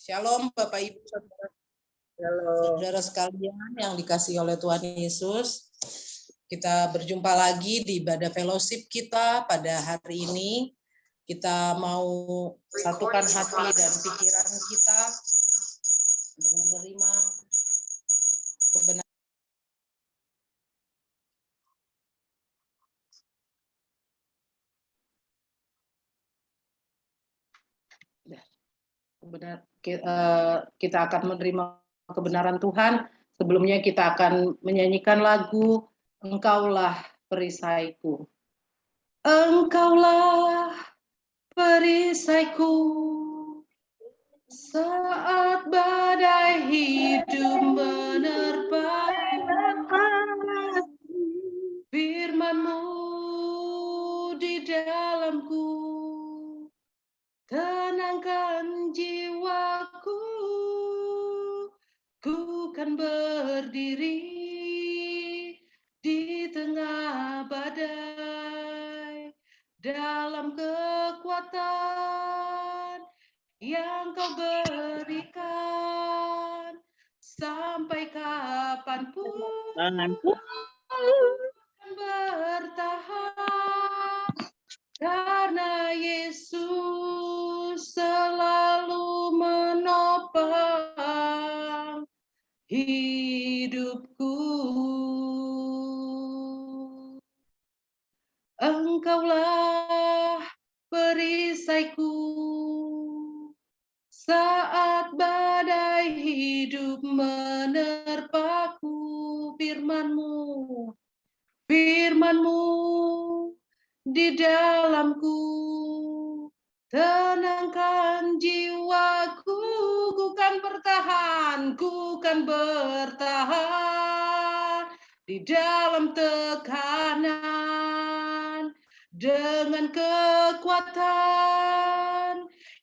Shalom Bapak Ibu Halo. Saudara sekalian yang dikasihi oleh Tuhan Yesus. Kita berjumpa lagi di ibadah fellowship kita pada hari ini. Kita mau satukan hati dan pikiran kita untuk menerima kebenaran. Kita akan menerima kebenaran Tuhan. Sebelumnya kita akan menyanyikan lagu Engkaulah Perisaiku. Engkaulah perisaiku saat badai hidup menerpaku. Firman-Mu di dalamku tenangkan jiwaku. Ku kan berdiri di tengah badai dalam kekuatan yang Kau berikan sampai kapanpun bertahan karena Yesus selalu menopang hidupku. Engkaulah perisaiku saat badai hidup menerpaku. Firman-Mu, Firman-Mu di dalamku tenangkan jiwaku. Ku kan bertahan di dalam tekanan dengan kekuatan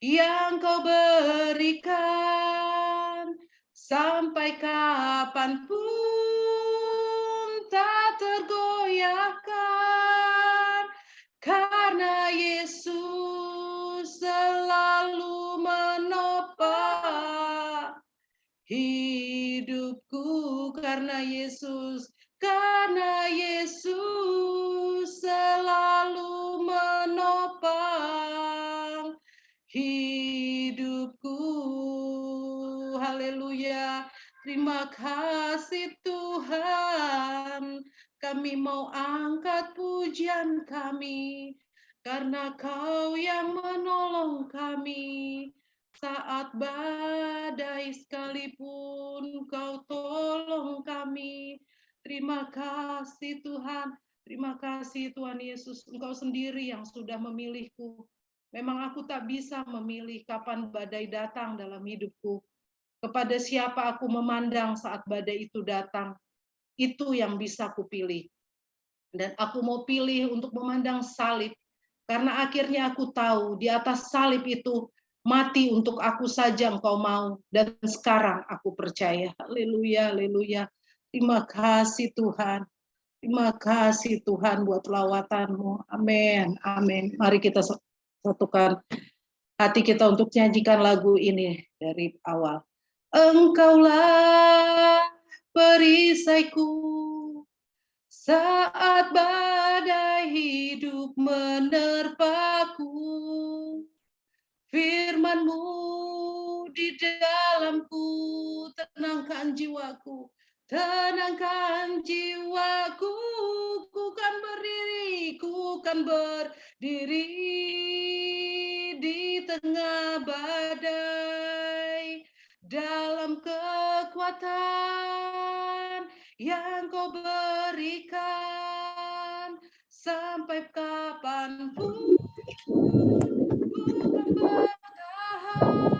yang Kau berikan sampai kapanpun tak tergoyahkan karena Yesus selalu menopang hidupku. Karena Yesus selalu menopang hidupku. Haleluya. Terima kasih Tuhan. Kami mau angkat pujian kami karena Kau yang menolong kami. Saat badai sekalipun Kau tolong kami. Terima kasih Tuhan. Terima kasih Tuhan Yesus. Engkau sendiri yang sudah memilihku. Memang aku tak bisa memilih kapan badai datang dalam hidupku. Kepada siapa aku memandang saat badai itu datang. Itu yang bisa aku pilih. Dan aku mau pilih untuk memandang salib. Karena akhirnya aku tahu di atas salib itu mati untuk aku saja Engkau mau. Dan sekarang aku percaya. Haleluya, haleluya. Terima kasih Tuhan. Terima kasih Tuhan buat lawatan-Mu. Amin, amin. Mari kita satukan hati kita untuk nyanyikan lagu ini dari awal. Engkaulah perisaiku saat badai hidup menerpaku. Firman-Mu di dalamku tenangkan jiwaku. Tenangkan jiwaku, ku kan berdiri di tengah badai dalam kekuatan yang Kau berikan sampai kapanpun ku kan bertahan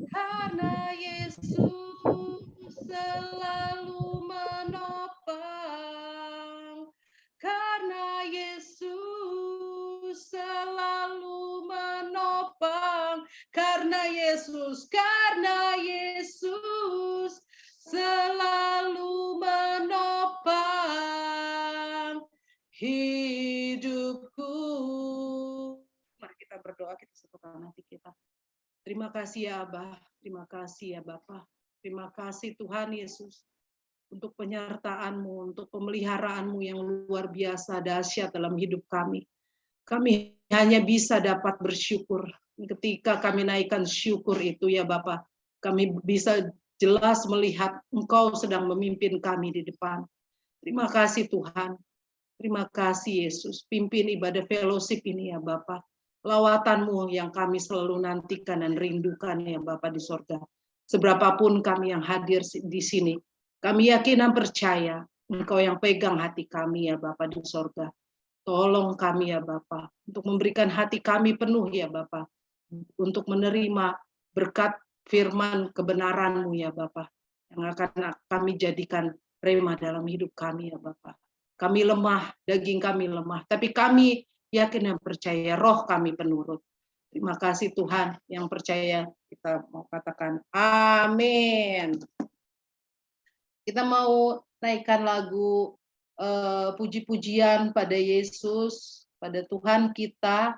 karena Yesus selalu menopang. Karena Yesus selalu menopang. Karena Yesus selalu menopang hidupku. Mari kita berdoa, kita satukan hati kita. Terima kasih ya Abah, terima kasih ya Bapa. Terima kasih Tuhan Yesus untuk penyertaan-Mu, untuk pemeliharaanmu yang luar biasa dahsyat dalam hidup kami. Kami hanya bisa dapat bersyukur. Ketika kami naikkan syukur itu ya Bapa, kami bisa jelas melihat Engkau sedang memimpin kami di depan. Terima kasih Tuhan. Terima kasih Yesus. Pimpin ibadah fellowship ini ya Bapa. Lawatan-Mu yang kami selalu nantikan dan rindukan ya Bapa di sorga. Seberapapun kami yang hadir di sini, kami yakin dan percaya Engkau yang pegang hati kami ya Bapa di sorga. Tolong kami ya Bapa, untuk memberikan hati kami penuh ya Bapa, untuk menerima berkat firman kebenaran-Mu ya Bapa, yang akan kami jadikan rema dalam hidup kami ya Bapa. Kami lemah, daging kami lemah, tapi kami yakin dan percaya roh kami penurut. Terima kasih Tuhan, yang percaya kita mau katakan amin. Kita mau naikkan lagu puji-pujian pada Yesus, pada Tuhan kita.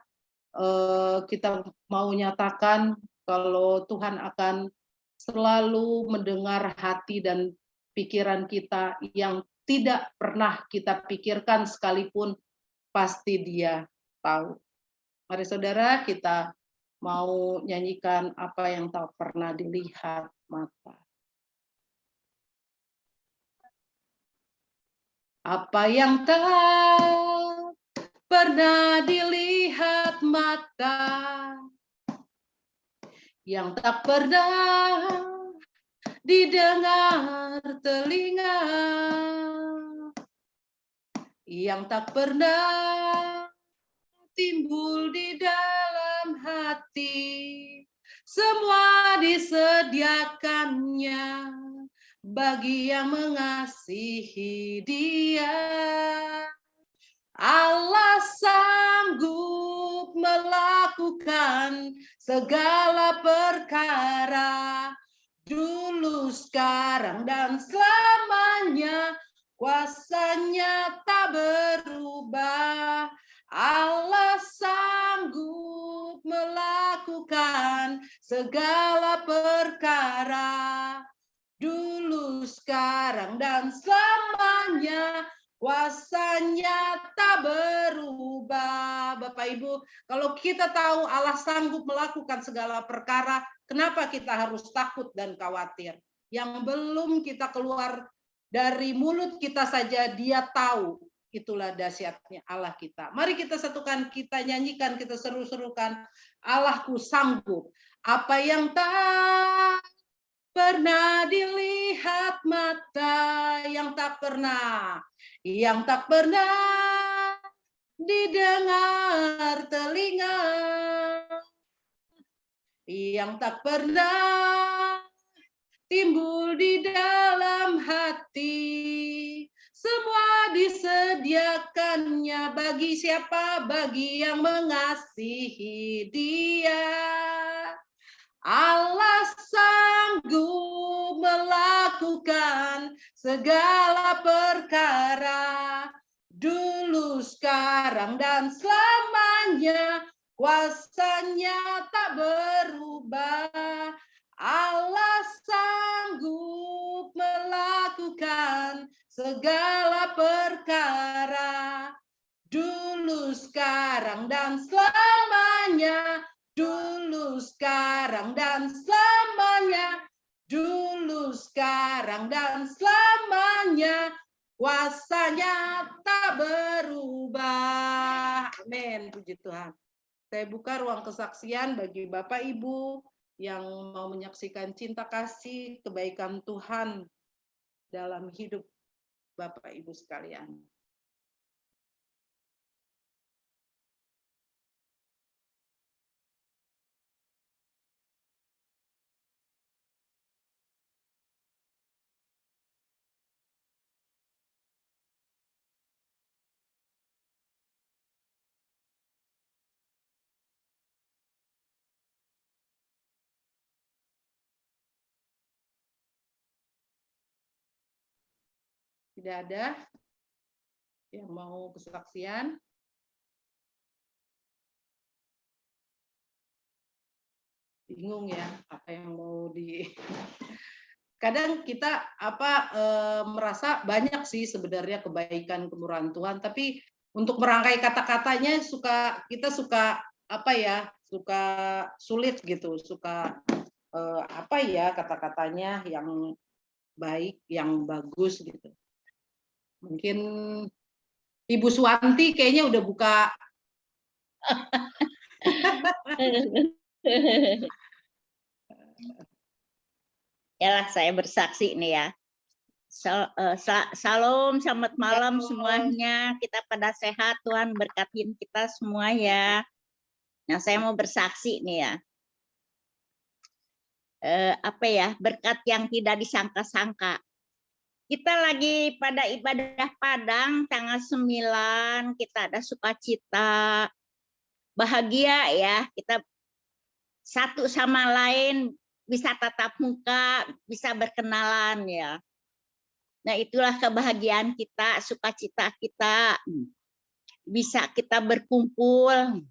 Kita mau nyatakan kalau Tuhan akan selalu mendengar hati dan pikiran kita yang tidak pernah kita pikirkan sekalipun, pasti Dia tahu. Mari saudara, kita mau nyanyikan apa yang tak pernah dilihat mata. Apa yang tak pernah dilihat mata, yang tak pernah didengar telinga, yang tak pernah timbul di dalam hati, semua disediakannya bagi yang mengasihi Dia. Allah sanggup melakukan segala perkara, dulu, sekarang, dan selamanya. Kuasanya tak berubah. Allah sanggup melakukan segala perkara, dulu, sekarang, dan selamanya. Kuasanya tak berubah. Bapak Ibu, kalau kita tahu Allah sanggup melakukan segala perkara, kenapa kita harus takut dan khawatir? Yang belum kita keluar dari mulut kita saja Dia tahu. Itulah dahsyatnya Allah kita. Mari kita satukan, kita nyanyikan, kita seru-serukan. Allahku sanggup. Apa yang tak pernah dilihat mata, yang tak pernah didengar telinga, yang tak pernah timbul di dalam hati, semua disediakannya bagi siapa? Bagi yang mengasihi Dia. Allah sanggup melakukan segala perkara, dulu, sekarang, dan selamanya. Kuasanya tak berubah. Allah sanggup melakukan segala perkara, dulu, sekarang, dan selamanya. Dulu, sekarang, dan selamanya. Dulu, sekarang, dan selamanya. Kuasanya tak berubah. Amin. Puji Tuhan. Saya buka ruang kesaksian bagi Bapak Ibu yang mau menyaksikan cinta kasih kebaikan Tuhan dalam hidup Bapak Ibu sekalian. Tidak ada yang mau kesaksian? bingung ya apa yang mau di. Kadang kita merasa banyak sih sebenarnya kebaikan kemurahan Tuhan, tapi untuk merangkai kata-katanya kita suka suka sulit gitu, suka kata-katanya yang baik, yang bagus gitu. Mungkin Ibu Suwanti kayaknya udah buka. Yalah, saya bersaksi nih ya. Salam, selamat malam semuanya. Kita pada sehat, Tuhan berkatin kita semua ya. Nah, saya mau bersaksi nih ya. Berkat yang tidak disangka-sangka. Kita lagi pada ibadah Padang tanggal 9, kita ada sukacita, bahagia ya, kita satu sama lain bisa tatap muka, bisa berkenalan ya. Nah, itulah kebahagiaan kita, sukacita kita. Bisa kita berkumpul.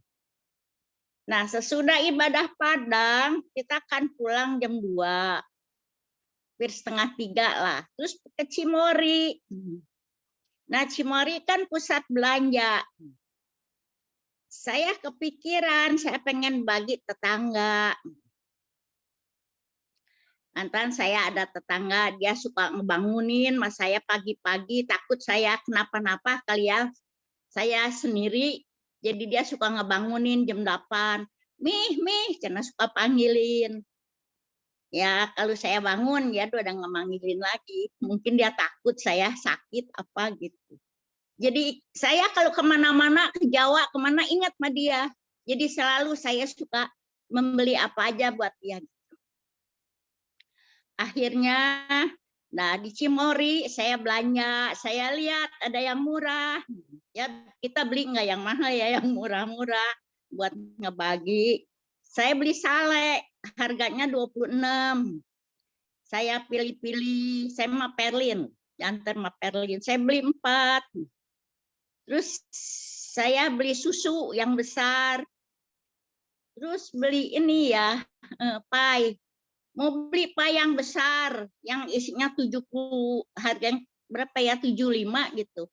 Nah, sesudah ibadah Padang, kita akan pulang jam 2. Hampir setengah 3 lah. Terus ke Cimory. Nah, Cimory kan pusat belanja. Saya kepikiran, saya pengen bagi tetangga. Antan saya ada tetangga, dia suka ngebangunin mas saya pagi-pagi, takut saya kenapa-napa kali ya. Saya sendiri, jadi dia suka ngebangunin jam 8. Mih, karena suka panggilin. Ya, kalau saya bangun, dia udah ngemanggilin lagi. Mungkin dia takut saya sakit apa gitu. Jadi saya kalau kemana-mana, ke Jawa, kemana ingat sama dia. Jadi selalu saya suka membeli apa aja buat dia. Akhirnya, nah di Cimory saya belanja, saya lihat ada yang murah. Ya kita beli nggak yang mahal ya, yang murah-murah buat ngebagi. Saya beli sale, harganya 26. Saya pilih-pilih, saya sama Perlin, diantar sama Perlin. Saya beli 4. Terus saya beli susu yang besar. Terus beli ini ya, pai. Mau beli pai yang besar, yang isinya 70, harganya berapa ya, 75 gitu.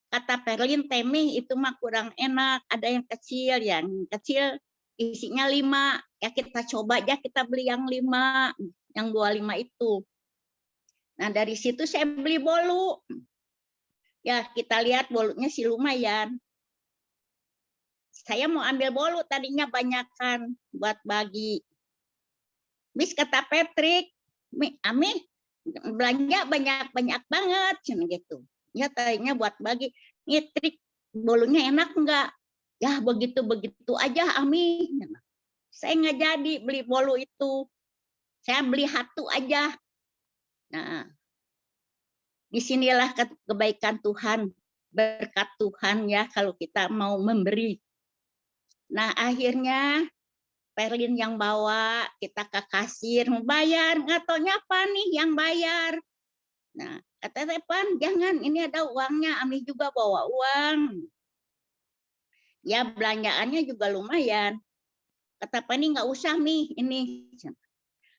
Kata Perlin, Temi itu mah kurang enak, ada yang kecil isinya 5. Ya kita coba aja, kita beli yang 5, yang 25 itu. Nah dari situ saya beli bolu. Ya kita lihat bolunya sih lumayan. Saya mau ambil bolu, tadinya banyakan buat bagi. Bis kata Patrick, Ami belanja banyak banget gitu. Ya tadinya buat bagi. Trik bolunya enak enggak? Ya begitu aja Ami. Saya nggak jadi beli bolu itu. Saya beli 1 aja. Nah, disinilah kebaikan Tuhan, berkat Tuhan ya kalau kita mau memberi. Nah akhirnya Perlin yang bawa, kita ke kasir, mau bayar, nggak taunya apa nih yang bayar. Nah, kata Tepan, jangan, ini ada uangnya, Ami juga bawa uang. Ya, belanjaannya juga lumayan. Kata Pani, nggak usah nih, ini.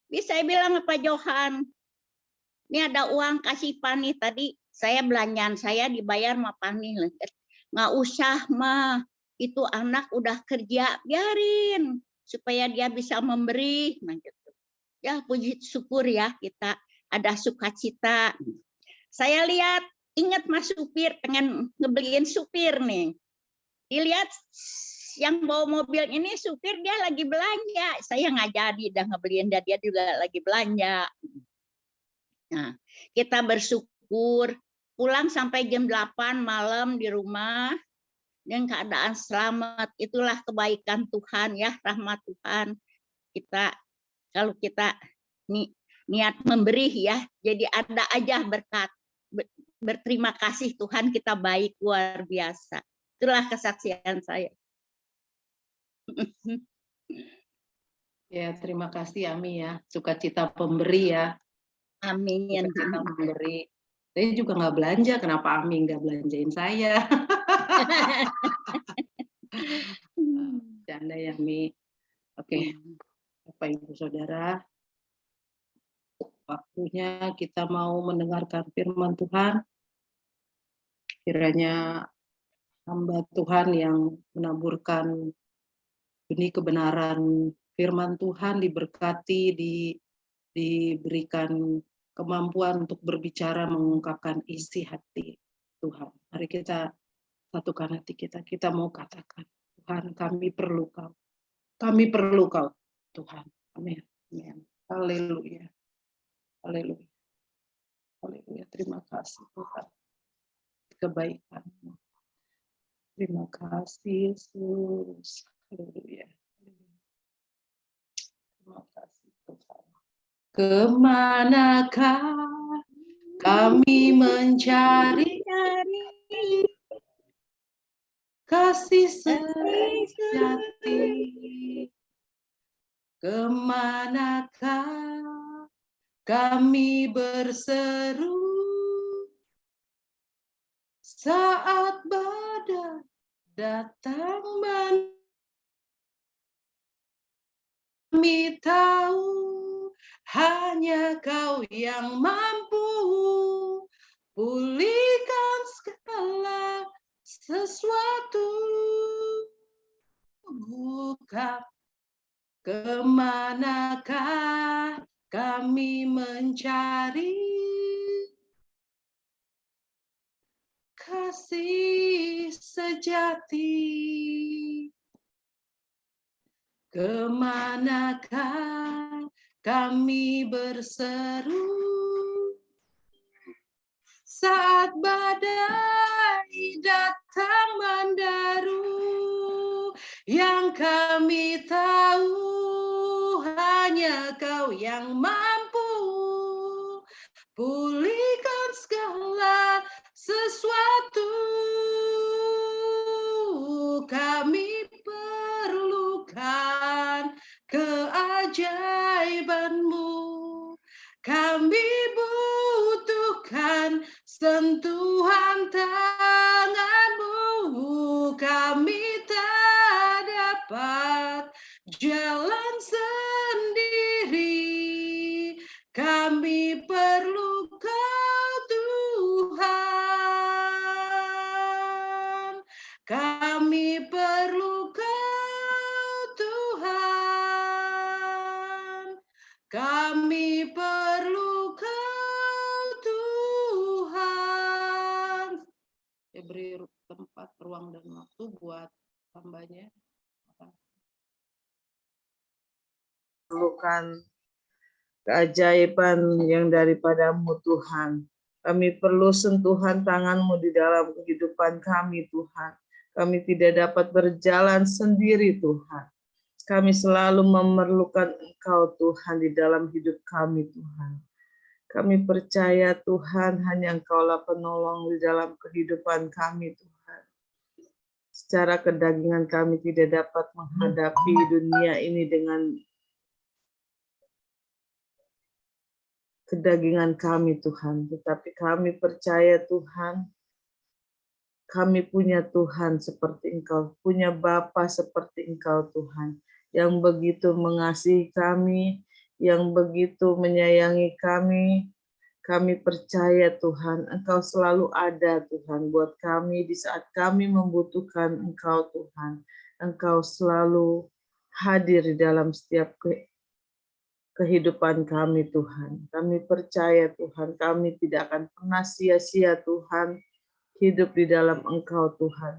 Bisa saya bilang apa Johan, ini ada uang, kasih Pani. Tadi saya belanjaan, saya dibayar sama Pani. Nggak usah, mah. Itu anak udah kerja, biarin. Supaya dia bisa memberi. Nah, gitu. Ya puji syukur ya kita ada sukacita. Saya lihat, ingat Mas supir, pengen ngebeliin supir nih. Dilihat yang bawa mobil ini supir dia lagi belanja. Saya nggak jadi udah ngebeliin dia juga lagi belanja. Nah, kita bersyukur pulang sampai jam 8 malam di rumah dengan keadaan selamat. Itulah kebaikan Tuhan ya, rahmat Tuhan. Kalau kita niat memberi ya, jadi ada aja berkat. Berterima kasih Tuhan, kita baik luar biasa. Itulah kesaksian saya. Ya, terima kasih Ami ya, sukacita pemberi ya. Amin. Sukacita memberi. Saya juga nggak belanja, kenapa Ami nggak belanjain saya? Canda ya Mi. Oke. Bapak Ibu Saudara, waktunya kita mau mendengarkan firman Tuhan. Kiranya hamba Tuhan yang menaburkan benih kebenaran firman Tuhan diberkati, diberikan kemampuan untuk berbicara, mengungkapkan isi hati Tuhan. Mari kita satukan hati kita. Kita mau katakan, Tuhan, kami perlu Kau. Kami perlu Kau, Tuhan. Amin. Amin. Haleluya. Haleluya. Haleluya. Terima kasih Tuhan. Kebaikan-Mu. Terima kasih Yesus. Haleluya. Terima kasih Tuhan. Kemanakah kami mencari kasih sejati? Kemanakah kami berseru saat badai datang? Kami tahu hanya Kau yang mampu pulihkan segala sesuatu. Bukan kemanakah kami mencari kasih sejati? Kemanakah kami berseru saat badai datang menderu? Yang kami tahu hanya Kau yang mampu pulihkan segala sesuatu. Kami perlukan keajaiban-Mu. Kami butuhkan sentuhan tangan-Mu. Kami tak dapat jalan sendiri. Kami perlu Kau, Tuhan. Kami perlu Kau, Tuhan. Kami perlu Kau, Tuhan. Ya, beri tempat, ruang, dan waktu buat hambanya. Perlukan keajaiban yang daripada-Mu, Tuhan. Kami perlu sentuhan tangan-Mu di dalam kehidupan kami, Tuhan. Kami tidak dapat berjalan sendiri, Tuhan. Kami selalu memerlukan Engkau, Tuhan, di dalam hidup kami, Tuhan. Kami percaya, Tuhan, hanya Engkau-lah penolong di dalam kehidupan kami, Tuhan. Secara kedagingan kami tidak dapat menghadapi dunia ini dengan kedagingan kami, Tuhan. Tetapi kami percaya, Tuhan, kami punya Tuhan seperti Engkau, punya Bapa seperti Engkau, Tuhan, yang begitu mengasihi kami, yang begitu menyayangi kami. Kami percaya, Tuhan, Engkau selalu ada, Tuhan, buat kami di saat kami membutuhkan Engkau, Tuhan. Engkau selalu hadir di dalam setiap kehidupan kami, Tuhan. Kami percaya, Tuhan, kami tidak akan pernah sia-sia, Tuhan, hidup di dalam Engkau, Tuhan.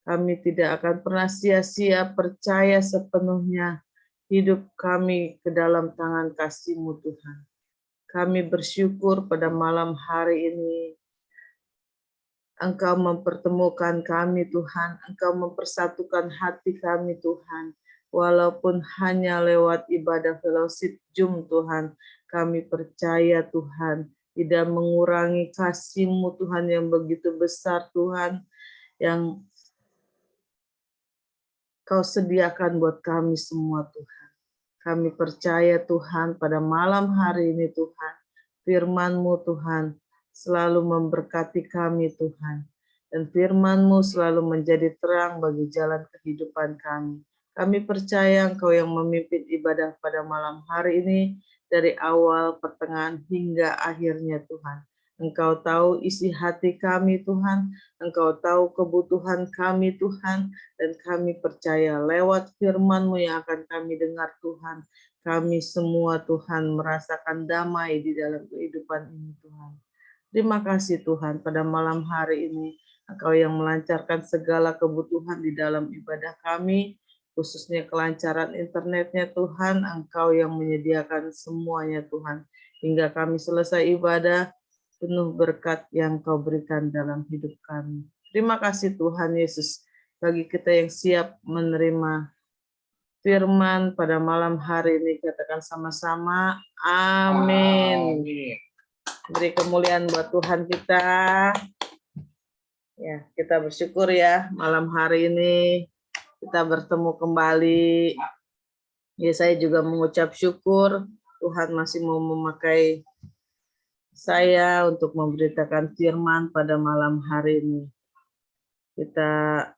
Kami tidak akan pernah sia-sia percaya sepenuhnya hidup kami ke dalam tangan kasih-Mu, Tuhan. Kami bersyukur pada malam hari ini Engkau mempertemukan kami, Tuhan. Engkau mempersatukan hati kami, Tuhan. Walaupun hanya lewat ibadah fellowship Zoom, Tuhan. Kami percaya, Tuhan, tidak mengurangi kasih-Mu, Tuhan, yang begitu besar, Tuhan, yang Kau sediakan buat kami semua, Tuhan. Kami percaya, Tuhan, pada malam hari ini, Tuhan, firman-Mu, Tuhan, selalu memberkati kami, Tuhan. Dan firman-Mu selalu menjadi terang bagi jalan kehidupan kami. Kami percaya Engkau yang memimpin ibadah pada malam hari ini dari awal, pertengahan, hingga akhirnya Tuhan. Engkau tahu isi hati kami Tuhan, Engkau tahu kebutuhan kami Tuhan, dan kami percaya lewat firman-Mu yang akan kami dengar Tuhan, kami semua Tuhan merasakan damai di dalam kehidupan ini Tuhan. Terima kasih Tuhan pada malam hari ini, Engkau yang melancarkan segala kebutuhan di dalam ibadah kami, khususnya kelancaran internetnya Tuhan, Engkau yang menyediakan semuanya Tuhan, hingga kami selesai ibadah, penuh berkat yang Kau berikan dalam hidup kami. Terima kasih Tuhan Yesus, bagi kita yang siap menerima firman pada malam hari ini, katakan sama-sama, amin. Beri kemuliaan buat Tuhan kita. Ya, kita bersyukur ya, malam hari ini kita bertemu kembali. Ya, saya juga mengucap syukur Tuhan masih mau memakai saya untuk memberitakan firman pada malam hari ini. Kita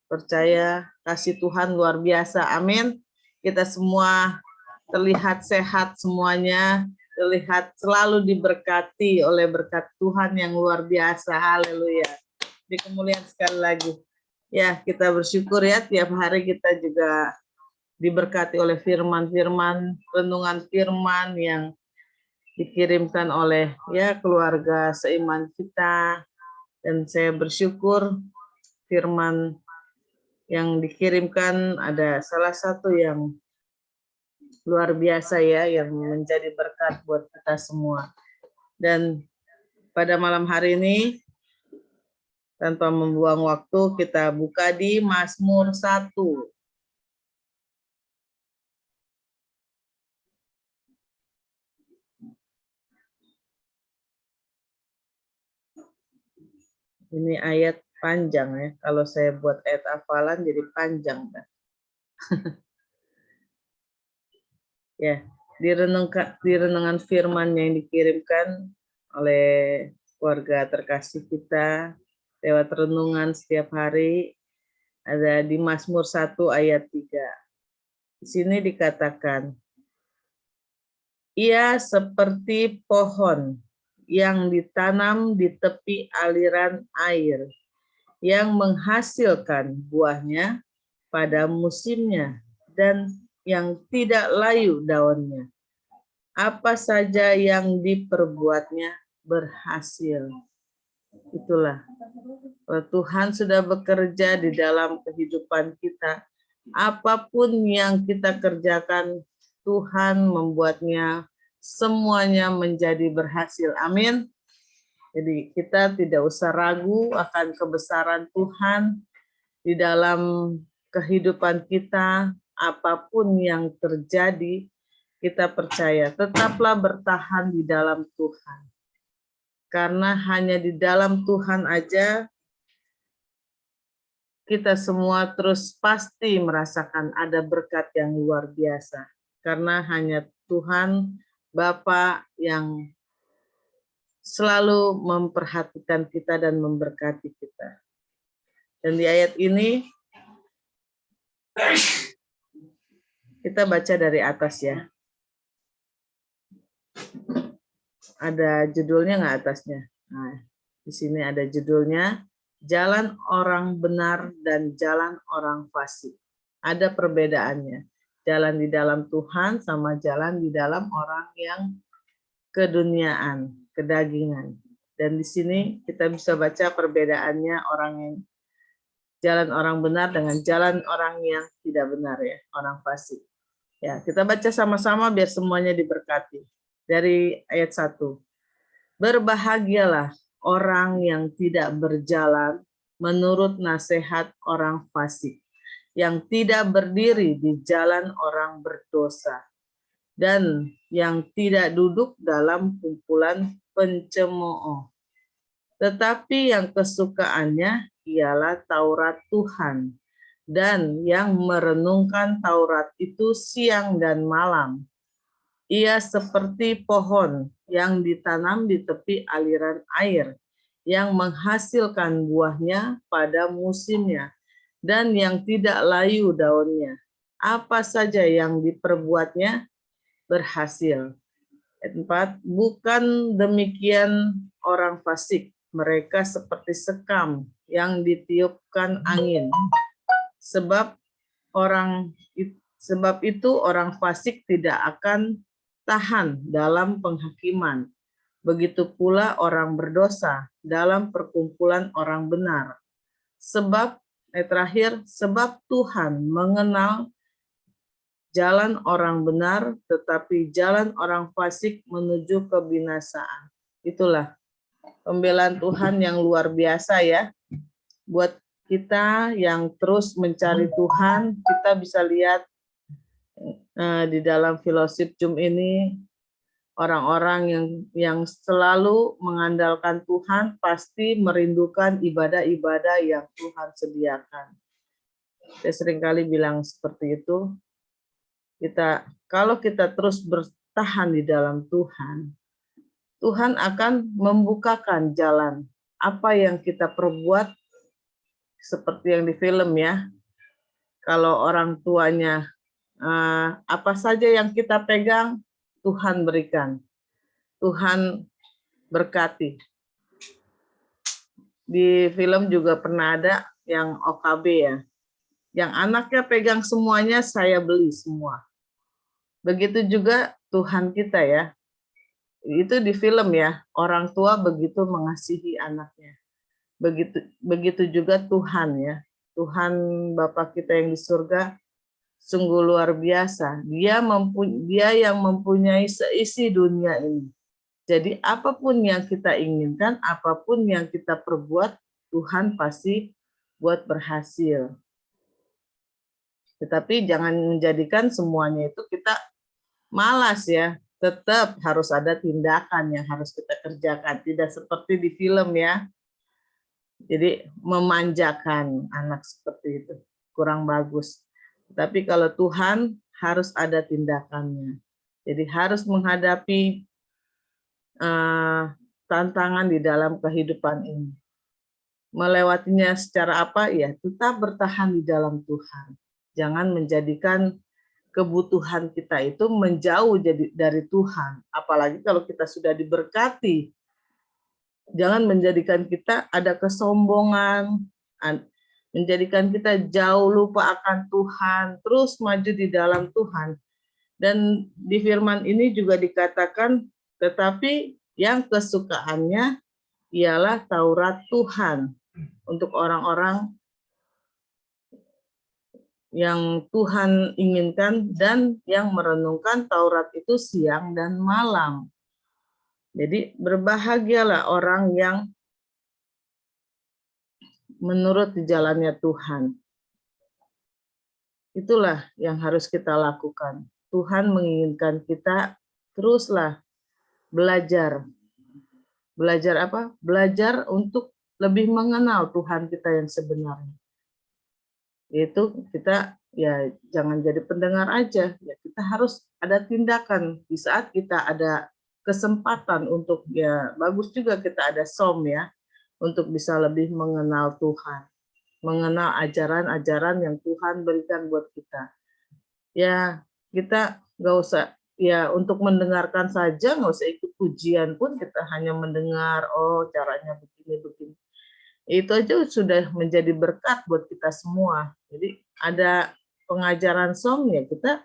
percaya kasih Tuhan luar biasa. Amin. Kita semua terlihat sehat semuanya, terlihat selalu diberkati oleh berkat Tuhan yang luar biasa. Haleluya. Di kemuliaan sekali lagi. Ya, kita bersyukur ya tiap hari kita juga diberkati oleh firman-firman, renungan firman yang dikirimkan oleh ya keluarga seiman kita, dan saya bersyukur firman yang dikirimkan ada salah satu yang luar biasa ya, yang menjadi berkat buat kita semua. Dan pada malam hari ini tanpa membuang waktu kita buka di Mazmur 1. Ini ayat panjang ya. Kalau saya buat ayat hafalan jadi panjang. Ya, di renungan firman yang dikirimkan oleh keluarga terkasih kita lewat renungan setiap hari ada di Mazmur 1 ayat 3. Di sini dikatakan, ia seperti pohon yang ditanam di tepi aliran air, yang menghasilkan buahnya pada musimnya dan yang tidak layu daunnya. Apa saja yang diperbuatnya berhasil. Itulah, Tuhan sudah bekerja di dalam kehidupan kita. Apapun yang kita kerjakan, Tuhan membuatnya semuanya menjadi berhasil. Amin. Jadi kita tidak usah ragu akan kebesaran Tuhan di dalam kehidupan kita. Apapun yang terjadi, kita percaya tetaplah bertahan di dalam Tuhan. Karena hanya di dalam Tuhan aja kita semua terus pasti merasakan ada berkat yang luar biasa. Karena hanya Tuhan Bapa yang selalu memperhatikan kita dan memberkati kita. Dan di ayat ini kita baca dari atas ya. Ada judulnya nggak atasnya? Nah, di sini ada judulnya, Jalan Orang Benar dan Jalan Orang Fasik. Ada perbedaannya. Jalan di dalam Tuhan sama jalan di dalam orang yang keduniaan, kedagingan. Dan di sini kita bisa baca perbedaannya orang yang jalan orang benar dengan jalan orang yang tidak benar ya, orang fasik. Ya, kita baca sama-sama biar semuanya diberkati. Dari ayat 1. Berbahagialah orang yang tidak berjalan menurut nasihat orang fasik, yang tidak berdiri di jalan orang berdosa, dan yang tidak duduk dalam kumpulan pencemooh. Tetapi yang kesukaannya ialah Taurat Tuhan, dan yang merenungkan Taurat itu siang dan malam. Ia seperti pohon yang ditanam di tepi aliran air, yang menghasilkan buahnya pada musimnya, dan yang tidak layu daunnya. Apa saja yang diperbuatnya berhasil. Ayat 4, bukan demikian orang fasik. Mereka seperti sekam yang ditiupkan angin. Sebab itu orang fasik tidak akan tahan dalam penghakiman. Begitu pula orang berdosa dalam perkumpulan orang benar. Sebab Tuhan mengenal jalan orang benar, tetapi jalan orang fasik menuju kebinasaan. Itulah pembelaan Tuhan yang luar biasa ya. Buat kita yang terus mencari Tuhan, kita bisa lihat di dalam fellowship Zoom ini, orang-orang yang selalu mengandalkan Tuhan pasti merindukan ibadah-ibadah yang Tuhan sediakan. Saya seringkali bilang seperti itu. Kalau kita terus bertahan di dalam Tuhan, Tuhan akan membukakan jalan. Apa yang kita perbuat, seperti yang di film ya, kalau orang tuanya apa saja yang kita pegang, Tuhan berikan, Tuhan berkati. Di film juga pernah ada yang OKB ya, yang anaknya pegang semuanya, saya beli semua. Begitu juga Tuhan kita ya. Itu di film ya, orang tua begitu mengasihi anaknya. Begitu juga Tuhan ya. Tuhan Bapa kita yang di surga sungguh luar biasa. Dia yang mempunyai seisi dunia ini. Jadi apapun yang kita inginkan, apapun yang kita perbuat, Tuhan pasti buat berhasil. Tetapi jangan menjadikan semuanya itu kita malas ya, tetap harus ada tindakan yang harus kita kerjakan. Tidak seperti di film ya. Jadi memanjakan anak seperti itu, kurang bagus. Tapi kalau Tuhan harus ada tindakannya. Jadi harus menghadapi tantangan di dalam kehidupan ini. Melewatinya secara apa? Ya, tetap bertahan di dalam Tuhan. Jangan menjadikan kebutuhan kita itu menjauh dari Tuhan. Apalagi kalau kita sudah diberkati. Jangan menjadikan kita ada kesombongan, menjadikan kita jauh lupa akan Tuhan, terus maju di dalam Tuhan. Dan di firman ini juga dikatakan, tetapi yang kesukaannya ialah Taurat Tuhan untuk orang-orang yang Tuhan inginkan dan yang merenungkan Taurat itu siang dan malam. Jadi berbahagialah orang yang menurut di jalannya Tuhan. Itulah yang harus kita lakukan. Tuhan menginginkan kita teruslah belajar. Belajar apa? Belajar untuk lebih mengenal Tuhan kita yang sebenarnya. Yaitu kita ya jangan jadi pendengar aja, ya kita harus ada tindakan di saat kita ada kesempatan untuk ya bagus juga kita ada som ya untuk bisa lebih mengenal Tuhan, mengenal ajaran-ajaran yang Tuhan berikan buat kita. Ya kita nggak usah ya untuk mendengarkan saja, nggak usah ikut ujian pun, kita hanya mendengar oh caranya begini. Itu aja sudah menjadi berkat buat kita semua. Jadi ada pengajaran som ya kita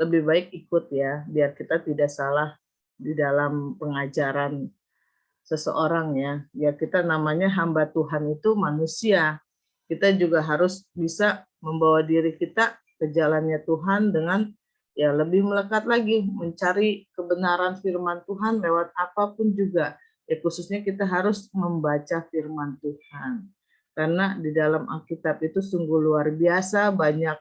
lebih baik ikut ya, biar kita tidak salah di dalam pengajaran seseorang ya. Ya kita namanya hamba Tuhan itu manusia. Kita juga harus bisa membawa diri kita ke jalannya Tuhan dengan ya lebih melekat lagi mencari kebenaran firman Tuhan lewat apapun juga. Ya khususnya kita harus membaca firman Tuhan. Karena di dalam Alkitab itu sungguh luar biasa, banyak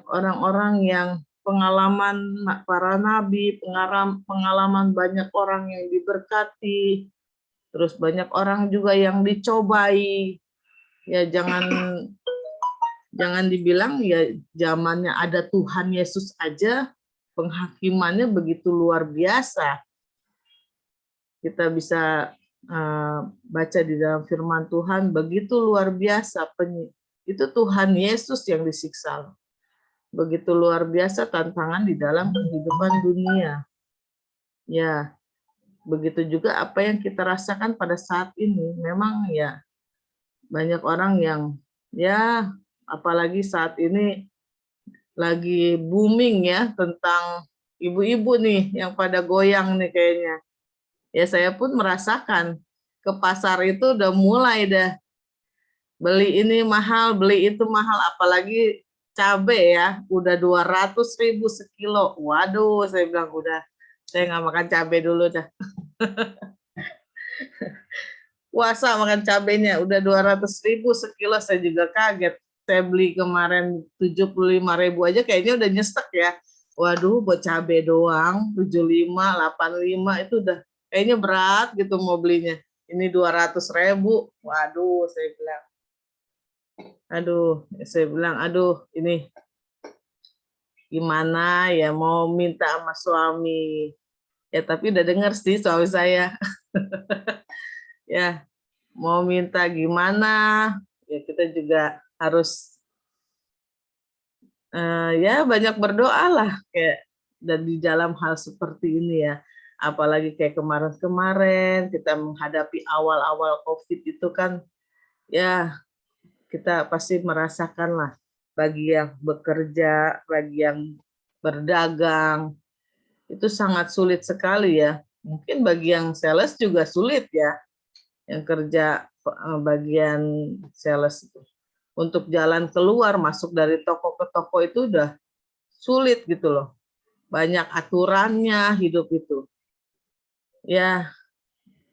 orang-orang yang pengalaman para nabi, pengalaman banyak orang yang diberkati, terus banyak orang juga yang dicobai. Ya jangan dibilang ya zamannya ada Tuhan Yesus aja, penghakimannya begitu luar biasa. Kita bisa baca di dalam firman Tuhan begitu luar biasa Itu Tuhan Yesus yang disiksa. Begitu luar biasa tantangan di dalam kehidupan dunia. Ya, begitu juga apa yang kita rasakan pada saat ini. Memang ya banyak orang yang ya apalagi saat ini lagi booming ya tentang ibu-ibu nih yang pada goyang nih kayaknya. Ya saya pun merasakan ke pasar itu udah mulai dah beli ini mahal, beli itu mahal, apalagi cabai ya, udah 200.000 sekilo. Waduh, saya bilang udah, saya nggak makan cabai dulu dah. Puasa makan cabainya udah 200.000 sekilo, saya juga kaget. Saya beli kemarin 75.000 aja kayaknya udah nyesek ya. Waduh, buat cabai doang 75, 85 itu udah kayaknya berat gitu mau belinya. Ini 200.000, waduh, saya bilang. Aduh, saya bilang, aduh, ini gimana ya mau minta sama suami. Ya, tapi udah dengar sih suami saya. Ya, mau minta gimana, ya kita juga harus ya banyak berdoa lah kayak dan di dalam hal seperti ini ya. Apalagi kayak kemarin-kemarin kita menghadapi awal-awal COVID itu kan ya kita pasti merasakan lah bagi yang bekerja, bagi yang berdagang, itu sangat sulit sekali ya. Mungkin bagi yang sales juga sulit ya, yang kerja bagian sales itu. Untuk jalan keluar, masuk dari toko ke toko itu udah sulit gitu loh. Banyak aturannya hidup itu. Ya,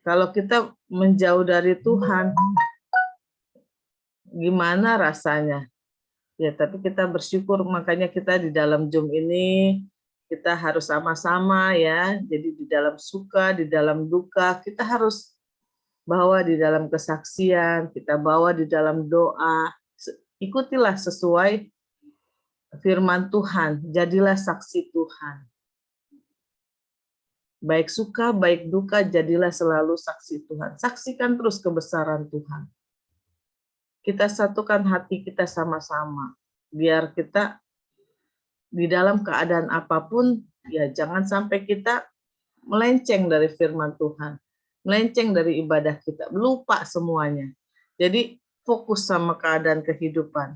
kalau kita menjauh dari Tuhan, gimana rasanya? Ya, tapi kita bersyukur, makanya kita di dalam Zoom ini, kita harus sama-sama ya, jadi di dalam suka, di dalam duka, kita harus bawa di dalam kesaksian, kita bawa di dalam doa, ikutilah sesuai firman Tuhan, jadilah saksi Tuhan. Baik suka, baik duka, jadilah selalu saksi Tuhan. Saksikan terus kebesaran Tuhan. Kita satukan hati kita sama-sama, biar kita di dalam keadaan apapun, ya jangan sampai kita melenceng dari firman Tuhan, melenceng dari ibadah kita, lupa semuanya. Jadi fokus sama keadaan kehidupan.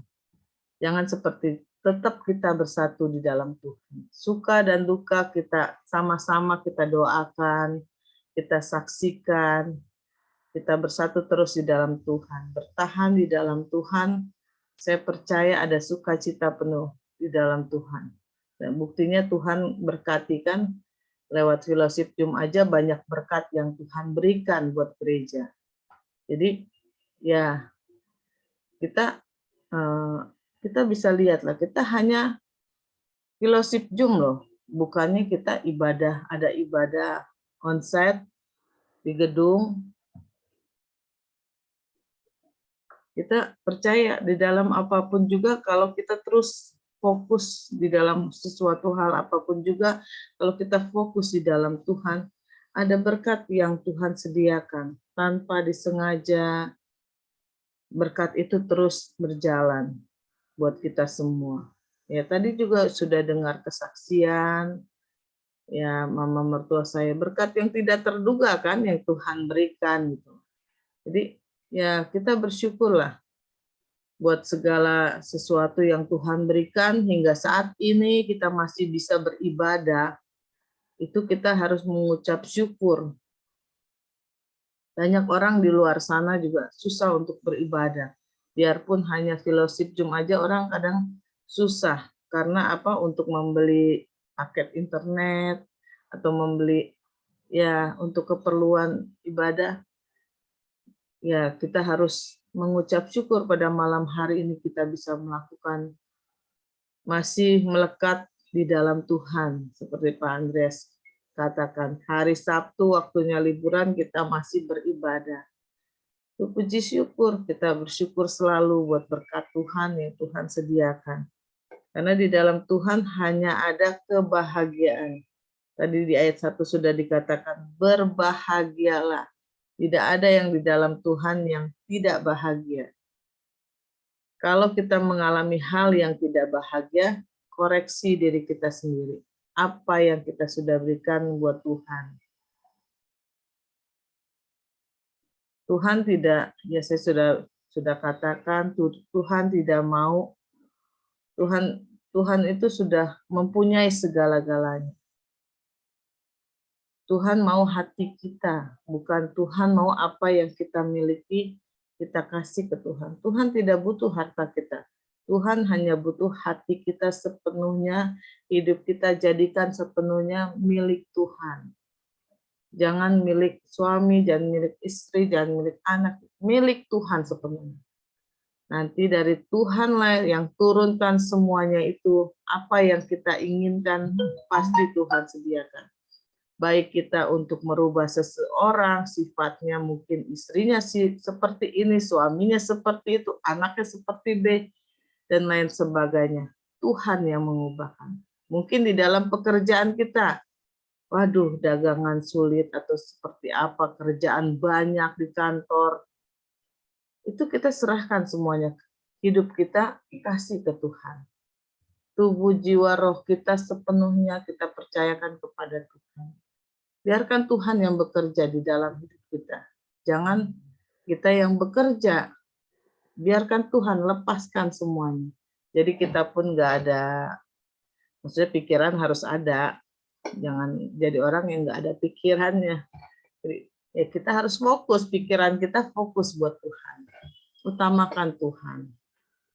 Jangan seperti tetap kita bersatu di dalam Tuhan. Suka dan duka kita sama-sama kita doakan, kita saksikan, kita bersatu terus di dalam Tuhan, bertahan di dalam Tuhan. Saya percaya ada sukacita penuh di dalam Tuhan. Dan buktinya Tuhan berkati kan, lewat fellowship Zoom aja banyak berkat yang Tuhan berikan buat gereja. Jadi ya kita bisa lihat lah, kita hanya fellowship Zoom loh, bukannya kita ibadah, ada ibadah onsite di gedung. Kita percaya di dalam apapun juga, kalau kita terus fokus di dalam sesuatu hal apapun juga, kalau kita fokus di dalam Tuhan, ada berkat yang Tuhan sediakan tanpa disengaja. Berkat itu terus berjalan buat kita semua. Ya, tadi juga sudah dengar kesaksian, ya mama mertua saya, berkat yang tidak terduga kan yang Tuhan berikan gitu. Jadi ya kita bersyukurlah buat segala sesuatu yang Tuhan berikan hingga saat ini kita masih bisa beribadah. Itu kita harus mengucap syukur. Banyak orang di luar sana juga susah untuk beribadah. Biarpun hanya fellowship Zoom aja orang kadang susah. Karena apa? Untuk membeli paket internet atau membeli ya untuk keperluan ibadah. Ya, kita harus mengucap syukur pada malam hari ini kita bisa melakukan, masih melekat di dalam Tuhan. Seperti Pak Andreas katakan, hari Sabtu waktunya liburan kita masih beribadah. Itu puji syukur, kita bersyukur selalu buat berkat Tuhan yang Tuhan sediakan. Karena di dalam Tuhan hanya ada kebahagiaan. Tadi di ayat 1 sudah dikatakan, berbahagialah. Tidak ada yang di dalam Tuhan yang tidak bahagia. Kalau kita mengalami hal yang tidak bahagia, koreksi diri kita sendiri. Apa yang kita sudah berikan buat Tuhan. Tuhan tidak, ya saya sudah katakan, Tuhan tidak mau, Tuhan itu sudah mempunyai segala-galanya. Tuhan mau hati kita, bukan Tuhan mau apa yang kita miliki, kita kasih ke Tuhan. Tuhan tidak butuh harta kita. Tuhan hanya butuh hati kita sepenuhnya, hidup kita jadikan sepenuhnya milik Tuhan. Jangan milik suami, jangan milik istri, jangan milik anak, milik Tuhan sepenuhnya. Nanti dari Tuhan lah yang turunkan semuanya itu, apa yang kita inginkan pasti Tuhan sediakan. Baik kita untuk merubah seseorang, sifatnya mungkin istrinya seperti ini, suaminya seperti itu, anaknya seperti B, dan lain sebagainya. Tuhan yang mengubahkan. Mungkin di dalam pekerjaan kita, waduh dagangan sulit atau seperti apa, kerjaan banyak di kantor, itu kita serahkan semuanya. Hidup kita kasih ke Tuhan. Tubuh, jiwa, roh kita sepenuhnya kita percayakan kepada Tuhan. Biarkan Tuhan yang bekerja di dalam hidup kita. Jangan kita yang bekerja. Biarkan Tuhan lepaskan semuanya. Jadi kita pun nggak ada, maksudnya pikiran harus ada. Jangan jadi orang yang nggak ada pikirannya. Jadi, ya kita harus fokus, pikiran kita fokus buat Tuhan. Utamakan Tuhan.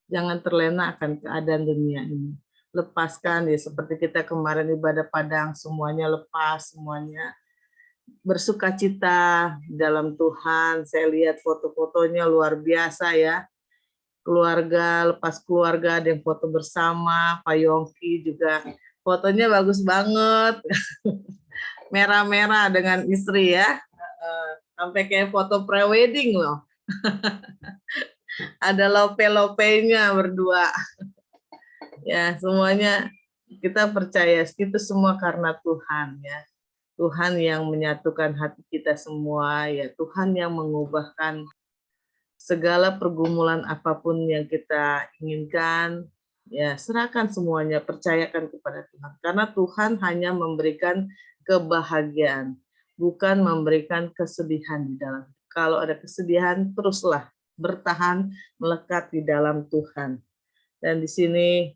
Jangan terlena akan keadaan dunia ini. Lepaskan ya seperti kita kemarin ibadah padang, semuanya lepas, semuanya bersukacita dalam Tuhan. Saya lihat foto-fotonya luar biasa ya. Keluarga, lepas keluarga ada yang foto bersama, Pak Yongki juga fotonya bagus banget. Merah-merah dengan istri ya. Sampai kayak foto pre-wedding loh. Ada lope-lopenya berdua. Ya, semuanya kita percaya itu semua karena Tuhan ya. Tuhan yang menyatukan hati kita semua ya, Tuhan yang mengubahkan segala pergumulan apapun yang kita inginkan ya, serahkan semuanya, percayakan kepada Tuhan. Karena Tuhan hanya memberikan kebahagiaan, bukan memberikan kesedihan di dalam. Kalau ada kesedihan, teruslah bertahan melekat di dalam Tuhan. Dan di sini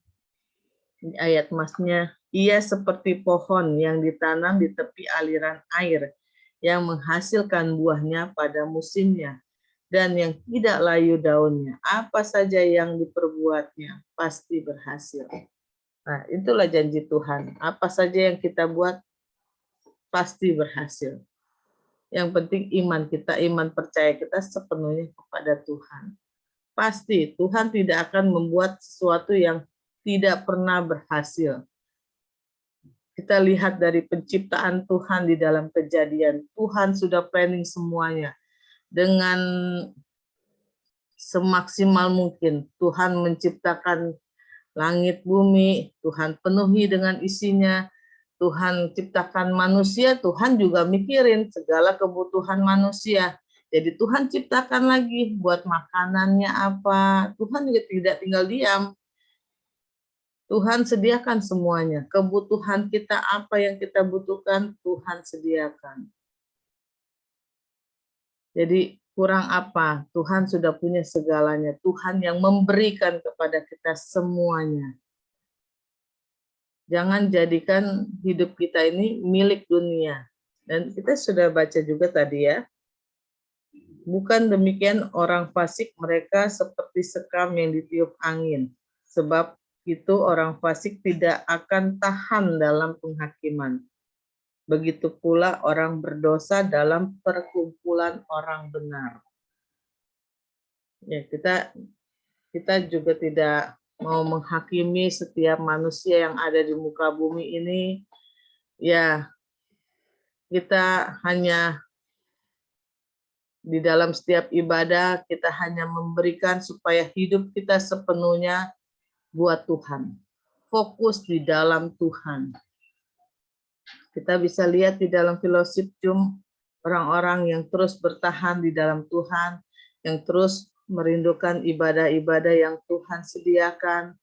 ayat masnya, ia seperti pohon yang ditanam di tepi aliran air, yang menghasilkan buahnya pada musimnya, dan yang tidak layu daunnya. Apa saja yang diperbuatnya pasti berhasil. Nah, itulah janji Tuhan. Apa saja yang kita buat pasti berhasil. Yang penting iman kita, iman percaya kita sepenuhnya kepada Tuhan. Pasti Tuhan tidak akan membuat sesuatu yang tidak pernah berhasil. Kita lihat dari penciptaan Tuhan di dalam Kejadian. Tuhan sudah planning semuanya. Dengan semaksimal mungkin Tuhan menciptakan langit bumi, Tuhan penuhi dengan isinya, Tuhan ciptakan manusia, Tuhan juga mikirin segala kebutuhan manusia. Jadi Tuhan ciptakan lagi buat makanannya apa. Tuhan juga tidak tinggal diam. Tuhan sediakan semuanya. Kebutuhan kita apa yang kita butuhkan, Tuhan sediakan. Jadi kurang apa? Tuhan sudah punya segalanya. Tuhan yang memberikan kepada kita semuanya. Jangan jadikan hidup kita ini milik dunia. Dan kita sudah baca juga tadi ya. Bukan demikian orang fasik, mereka seperti sekam yang ditiup angin. Sebab itu orang fasik tidak akan tahan dalam penghakiman. Begitu pula orang berdosa dalam perkumpulan orang benar. Ya, kita juga tidak mau menghakimi setiap manusia yang ada di muka bumi ini. Ya, kita hanya di dalam setiap ibadah, kita hanya memberikan supaya hidup kita sepenuhnya buat Tuhan. Fokus di dalam Tuhan. Kita bisa lihat di dalam fellowship Zoom, orang-orang yang terus bertahan di dalam Tuhan, yang terus merindukan ibadah-ibadah yang Tuhan sediakan.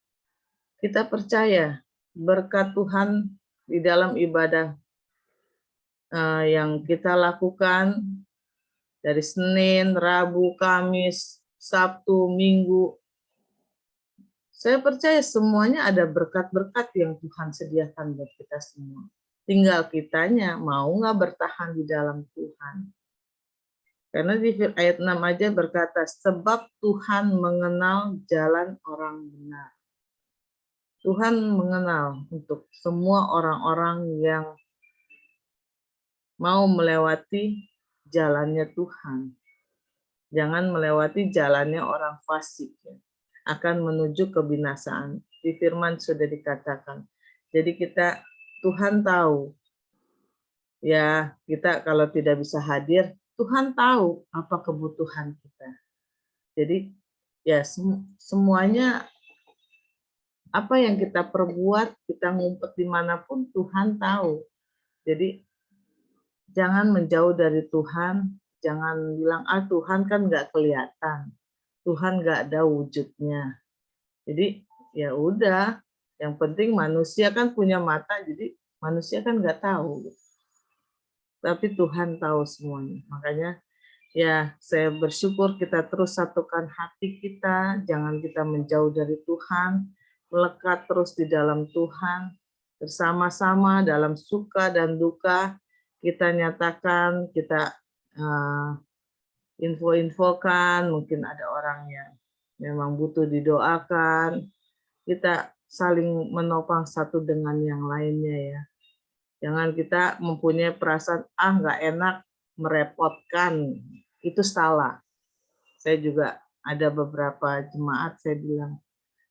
Kita percaya berkat Tuhan di dalam ibadah yang kita lakukan dari Senin, Rabu, Kamis, Sabtu, Minggu. Saya percaya semuanya ada berkat-berkat yang Tuhan sediakan buat kita semua. Tinggal kitanya mau nggak bertahan di dalam Tuhan. Karena di ayat 6 aja berkata, sebab Tuhan mengenal jalan orang benar. Tuhan mengenal untuk semua orang-orang yang mau melewati jalannya Tuhan. Jangan melewati jalannya orang fasik, ya. Akan menuju kebinasaan. Di firman sudah dikatakan. Jadi Tuhan tahu, ya kita kalau tidak bisa hadir, Tuhan tahu apa kebutuhan kita. Jadi ya semuanya apa yang kita perbuat, kita ngumpet dimanapun Tuhan tahu. Jadi jangan menjauh dari Tuhan, jangan bilang Tuhan kan nggak kelihatan. Tuhan nggak ada wujudnya. Jadi ya udah, yang penting manusia kan punya mata, jadi manusia kan nggak tahu. Tapi Tuhan tahu semuanya. Makanya ya saya bersyukur kita terus satukan hati kita, jangan kita menjauh dari Tuhan, melekat terus di dalam Tuhan, bersama-sama dalam suka dan duka, kita nyatakan, kita info-infokan, mungkin ada orang yang memang butuh didoakan, kita saling menopang satu dengan yang lainnya ya. Jangan kita mempunyai perasaan, nggak enak, merepotkan, itu salah. Saya juga ada beberapa jemaat, saya bilang,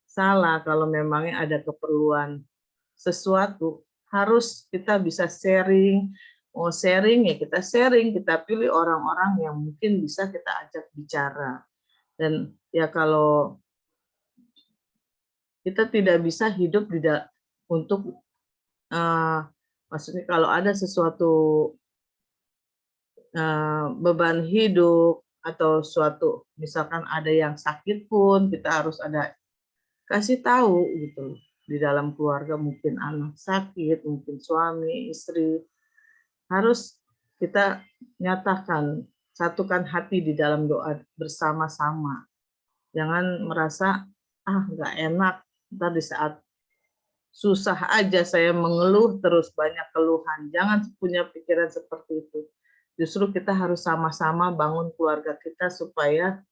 salah kalau memangnya ada keperluan sesuatu, harus kita bisa sharing. Mau sharing ya kita sharing, kita pilih orang-orang yang mungkin bisa kita ajak bicara. Dan ya kalau kita tidak bisa hidup untuk maksudnya kalau ada sesuatu beban hidup atau suatu misalkan ada yang sakit pun kita harus ada kasih tahu gitu. Di dalam keluarga mungkin anak sakit, mungkin suami, istri, harus kita nyatakan, satukan hati di dalam doa bersama-sama. Jangan merasa nggak enak, ntar di saat susah aja saya mengeluh terus banyak keluhan. Jangan punya pikiran seperti itu. Justru kita harus sama-sama bangun keluarga kita supaya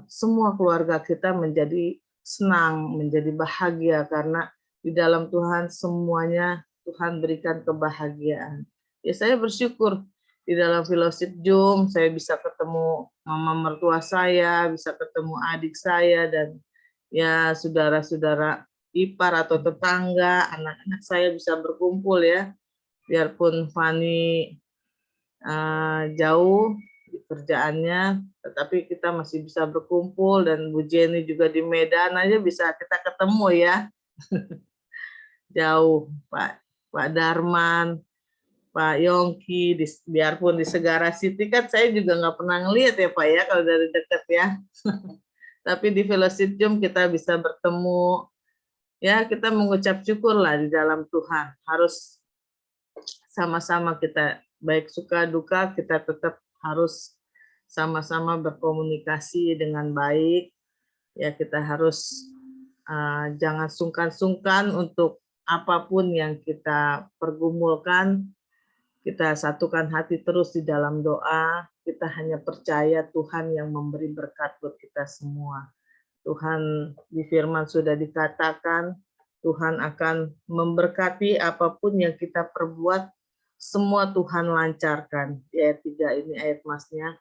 semua keluarga kita menjadi senang, menjadi bahagia karena di dalam Tuhan semuanya Tuhan berikan kebahagiaan. Ya saya bersyukur di dalam fellowship Zoom saya bisa ketemu mama mertua saya, bisa ketemu adik saya dan ya saudara-saudara ipar atau tetangga, anak-anak saya bisa berkumpul ya. Biarpun Fani jauh di kerjaannya, tetapi kita masih bisa berkumpul dan Bu Jenny juga di Medan aja bisa kita ketemu ya. Jauh Pak Darman, Pak Yongki, biarpun di Segara City kan saya juga nggak pernah ngelihat ya Pak ya kalau dari dekat ya. Tapi di fellowship Zoom kita bisa bertemu, ya kita mengucap syukur lah di dalam Tuhan. Harus sama-sama kita baik suka duka kita tetap harus sama-sama berkomunikasi dengan baik. Ya kita harus jangan sungkan-sungkan untuk apapun yang kita pergumulkan. Kita satukan hati terus di dalam doa. Kita hanya percaya Tuhan yang memberi berkat buat kita semua. Tuhan di firman sudah dikatakan, Tuhan akan memberkati apapun yang kita perbuat, semua Tuhan lancarkan. Di ayat 3 ini ayat masnya.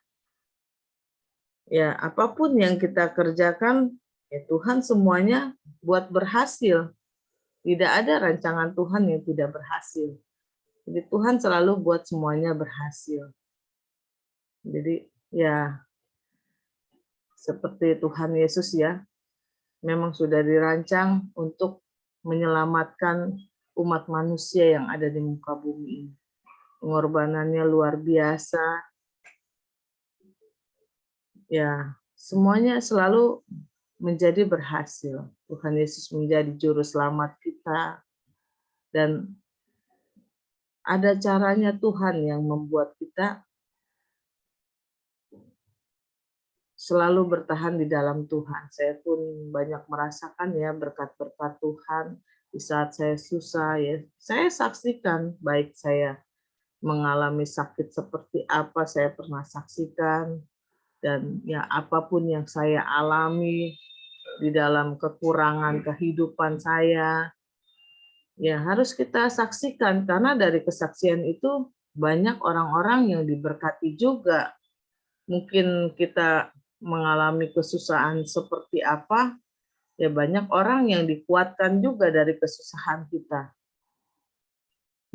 Ya, apapun yang kita kerjakan, ya Tuhan semuanya buat berhasil. Tidak ada rancangan Tuhan yang tidak berhasil. Jadi Tuhan selalu buat semuanya berhasil. Jadi ya seperti Tuhan Yesus ya, memang sudah dirancang untuk menyelamatkan umat manusia yang ada di muka bumi ini. Pengorbanannya luar biasa. Ya, semuanya selalu menjadi berhasil. Tuhan Yesus menjadi juru selamat kita, dan ada caranya Tuhan yang membuat kita selalu bertahan di dalam Tuhan. Saya pun banyak merasakan ya berkat-berkat Tuhan di saat saya susah ya. Saya saksikan, baik saya mengalami sakit seperti apa saya pernah saksikan, dan ya apapun yang saya alami di dalam kekurangan kehidupan saya, ya harus kita saksikan, karena dari kesaksian itu banyak orang-orang yang diberkati juga. Mungkin kita mengalami kesusahan seperti apa, ya banyak orang yang dikuatkan juga dari kesusahan kita.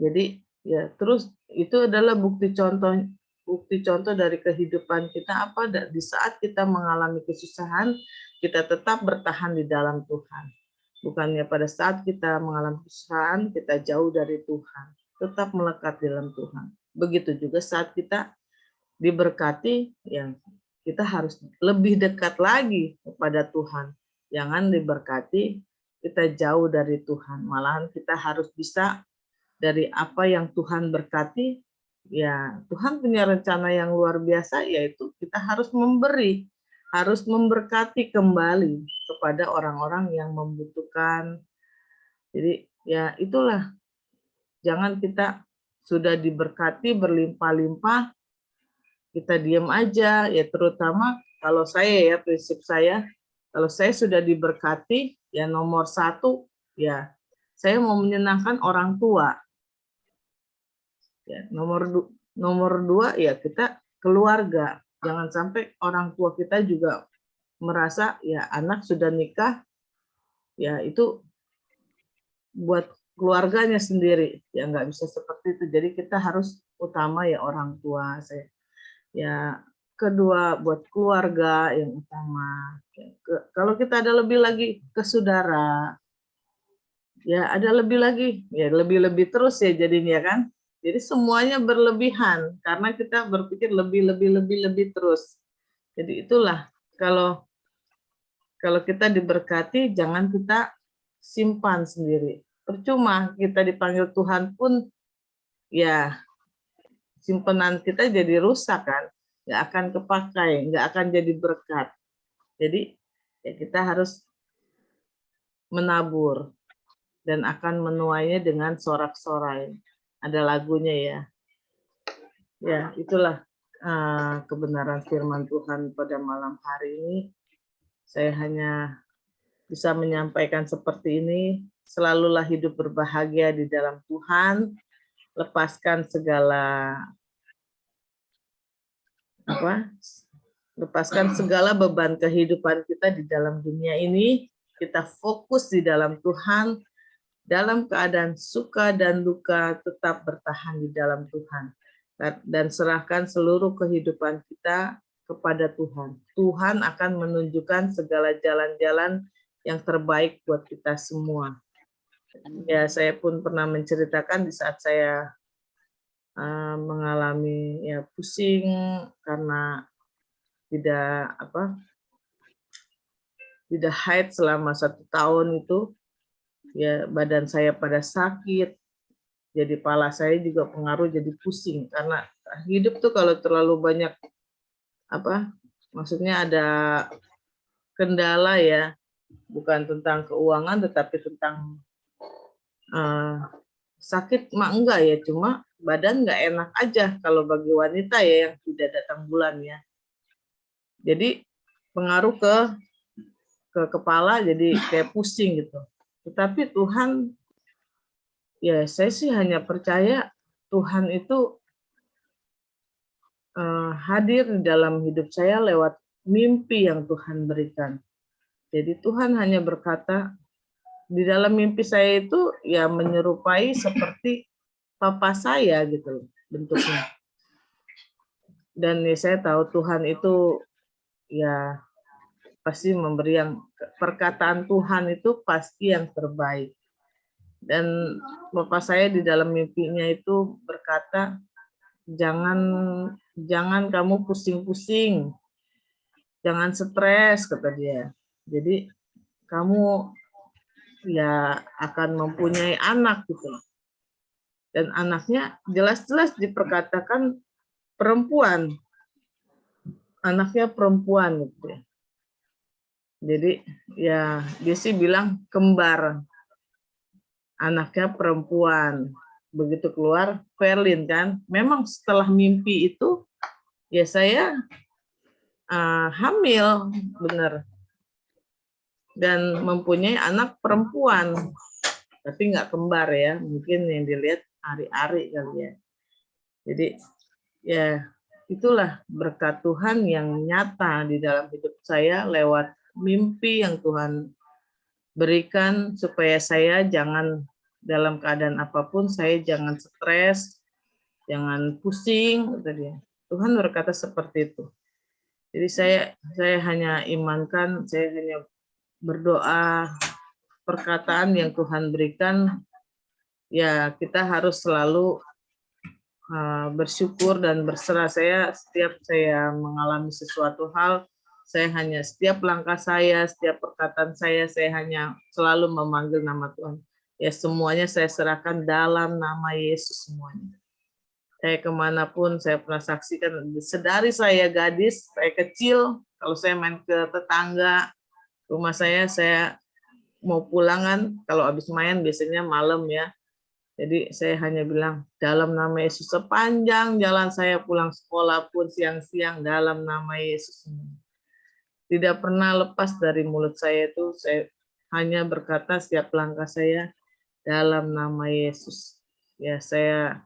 Jadi ya terus itu adalah bukti contoh dari kehidupan kita apa, di saat kita mengalami kesusahan kita tetap bertahan di dalam Tuhan. Bukannya pada saat kita mengalami kesusahan kita jauh dari Tuhan, tetap melekat dalam Tuhan. Begitu juga saat kita diberkati, yang kita harus lebih dekat lagi kepada Tuhan. Jangan diberkati kita jauh dari Tuhan, malahan kita harus bisa dari apa yang Tuhan berkati. Ya Tuhan punya rencana yang luar biasa, yaitu kita harus memberi, harus memberkati kembali kepada orang-orang yang membutuhkan. Jadi ya itulah, jangan kita sudah diberkati berlimpah-limpah kita diam aja, ya terutama kalau saya ya, prinsip saya, kalau saya sudah diberkati, ya nomor satu, ya saya mau menyenangkan orang tua. Ya, nomor dua ya kita keluarga. Jangan sampai orang tua kita juga merasa ya anak sudah nikah, ya itu buat keluarganya sendiri, ya nggak bisa seperti itu. Jadi kita harus utama ya orang tua, saya ya kedua buat keluarga yang utama. Kalau kita ada lebih lagi ke saudara, ya ada lebih lagi, ya lebih terus ya jadinya kan. Jadi semuanya berlebihan karena kita berpikir lebih terus. Jadi itulah, kalau kita diberkati jangan kita simpan sendiri. Percuma kita dipanggil Tuhan pun ya simpenan kita jadi rusak kan, nggak akan kepakai, nggak akan jadi berkat. Jadi ya kita harus menabur dan akan menuainya dengan sorak-sorai. Ada lagunya ya. Ya itulah kebenaran firman Tuhan pada malam hari ini. Saya hanya bisa menyampaikan seperti ini. Selalulah hidup berbahagia di dalam Tuhan. Lepaskan segala beban kehidupan kita di dalam dunia ini. Kita fokus di dalam Tuhan, dalam keadaan suka dan duka tetap bertahan di dalam Tuhan, dan serahkan seluruh kehidupan kita kepada Tuhan. Tuhan akan menunjukkan segala jalan-jalan yang terbaik buat kita semua. Ya, saya pun pernah menceritakan di saat saya mengalami ya pusing karena tidak haid selama 1 tahun itu, ya badan saya pada sakit, jadi kepala saya juga pengaruh jadi pusing, karena hidup tuh kalau terlalu banyak maksudnya ada kendala ya, bukan tentang keuangan tetapi tentang sakit mah enggak ya, cuma badan enggak enak aja kalau bagi wanita ya yang tidak datang bulan ya. Jadi pengaruh ke kepala, jadi kayak pusing gitu. Tetapi Tuhan, ya saya sih hanya percaya Tuhan itu hadir di dalam hidup saya lewat mimpi yang Tuhan berikan. Jadi Tuhan hanya berkata, di dalam mimpi saya itu ya menyerupai seperti papa saya gitu bentuknya. Dan ya, saya tahu Tuhan itu ya pasti memberi yang, perkataan Tuhan itu pasti yang terbaik. Dan bapak saya di dalam mimpinya itu berkata, jangan kamu pusing-pusing, Jangan stres, kata dia. Jadi kamu ya akan mempunyai anak gitu. Dan anaknya jelas-jelas diperkatakan perempuan. Anaknya perempuan gitu ya. Jadi ya dia sih bilang kembar. Anaknya perempuan. Begitu keluar Verlin kan. Memang setelah mimpi itu ya saya hamil benar. Dan mempunyai anak perempuan. Tapi nggak kembar ya. Mungkin yang dilihat ari-ari kali ya. Jadi ya itulah berkat Tuhan yang nyata di dalam hidup saya lewat mimpi yang Tuhan berikan supaya saya jangan dalam keadaan apapun, saya jangan stres, jangan pusing. Tuhan berkata seperti itu. Jadi saya hanya imankan, saya hanya berdoa, perkataan yang Tuhan berikan, ya kita harus selalu bersyukur dan berserah. Setiap saya mengalami sesuatu hal, saya hanya setiap langkah saya, setiap perkataan saya hanya selalu memanggil nama Tuhan. Ya semuanya saya serahkan dalam nama Yesus semuanya. Saya kemanapun saya pernah saksikan, sedari saya gadis, saya kecil, kalau saya main ke tetangga, rumah saya mau pulangan, kalau habis main biasanya malam ya. Jadi saya hanya bilang, dalam nama Yesus, sepanjang jalan saya pulang sekolah pun siang-siang, dalam nama Yesus. Tidak pernah lepas dari mulut saya itu, saya hanya berkata setiap langkah saya, dalam nama Yesus. Ya saya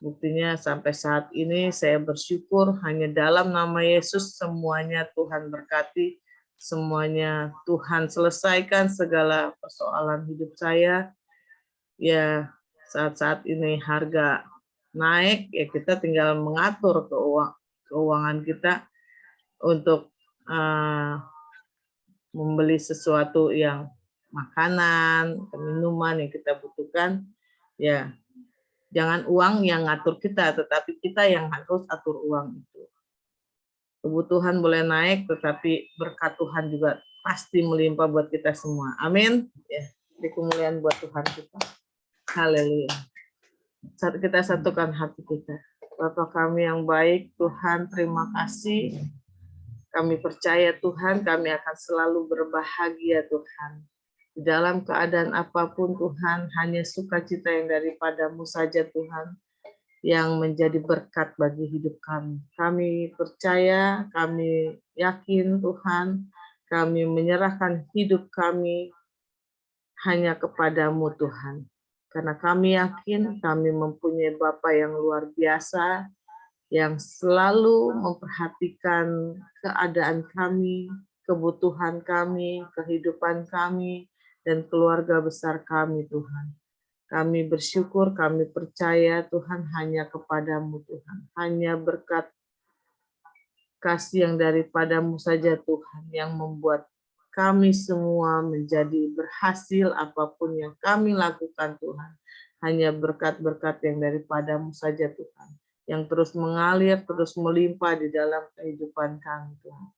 buktinya sampai saat ini saya bersyukur hanya dalam nama Yesus semuanya Tuhan berkati, semuanya Tuhan selesaikan segala persoalan hidup saya. Ya saat-saat ini harga naik, ya kita tinggal mengatur keuangan kita untuk membeli sesuatu yang makanan, minuman yang kita butuhkan. Ya jangan uang yang ngatur kita, tetapi kita yang harus atur uang itu. Kebutuhan boleh naik, tetapi berkat Tuhan juga pasti melimpah buat kita semua. Amin. Ya, di kemuliaan buat Tuhan kita. Haleluya. Saat kita satukan hati kita. Bapa kami yang baik, Tuhan terima kasih. Kami percaya Tuhan, kami akan selalu berbahagia Tuhan. Di dalam keadaan apapun Tuhan, hanya sukacita yang daripada-Mu saja Tuhan, yang menjadi berkat bagi hidup kami. Kami percaya, kami yakin Tuhan, kami menyerahkan hidup kami hanya kepada-Mu Tuhan. Karena kami yakin kami mempunyai Bapa yang luar biasa, yang selalu memperhatikan keadaan kami, kebutuhan kami, kehidupan kami, dan keluarga besar kami Tuhan. Kami bersyukur, kami percaya Tuhan hanya kepada-Mu Tuhan. Hanya berkat kasih yang daripada-Mu saja Tuhan yang membuat kami semua menjadi berhasil apapun yang kami lakukan Tuhan. Hanya berkat-berkat yang daripada-Mu saja Tuhan. Yang terus mengalir, terus melimpah di dalam kehidupan kami Tuhan.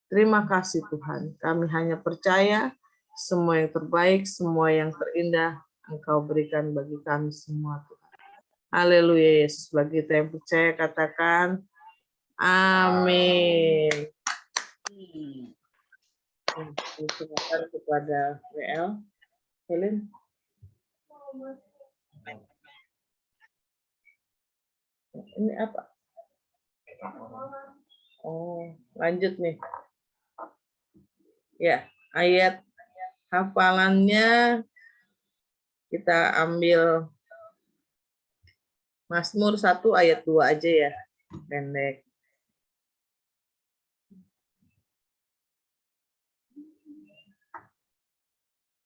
Terima kasih Tuhan. Kami hanya percaya semua yang terbaik, semua yang terindah Engkau berikan bagi kami semua Tuhan. Haleluya Yesus. Bagi kita yang percaya katakan amin. Silakan kepada WL. Helen. Ini apa? Oh, lanjut nih. Ya, ayat hafalannya kita ambil Mazmur 1 ayat 2 aja ya, pendek.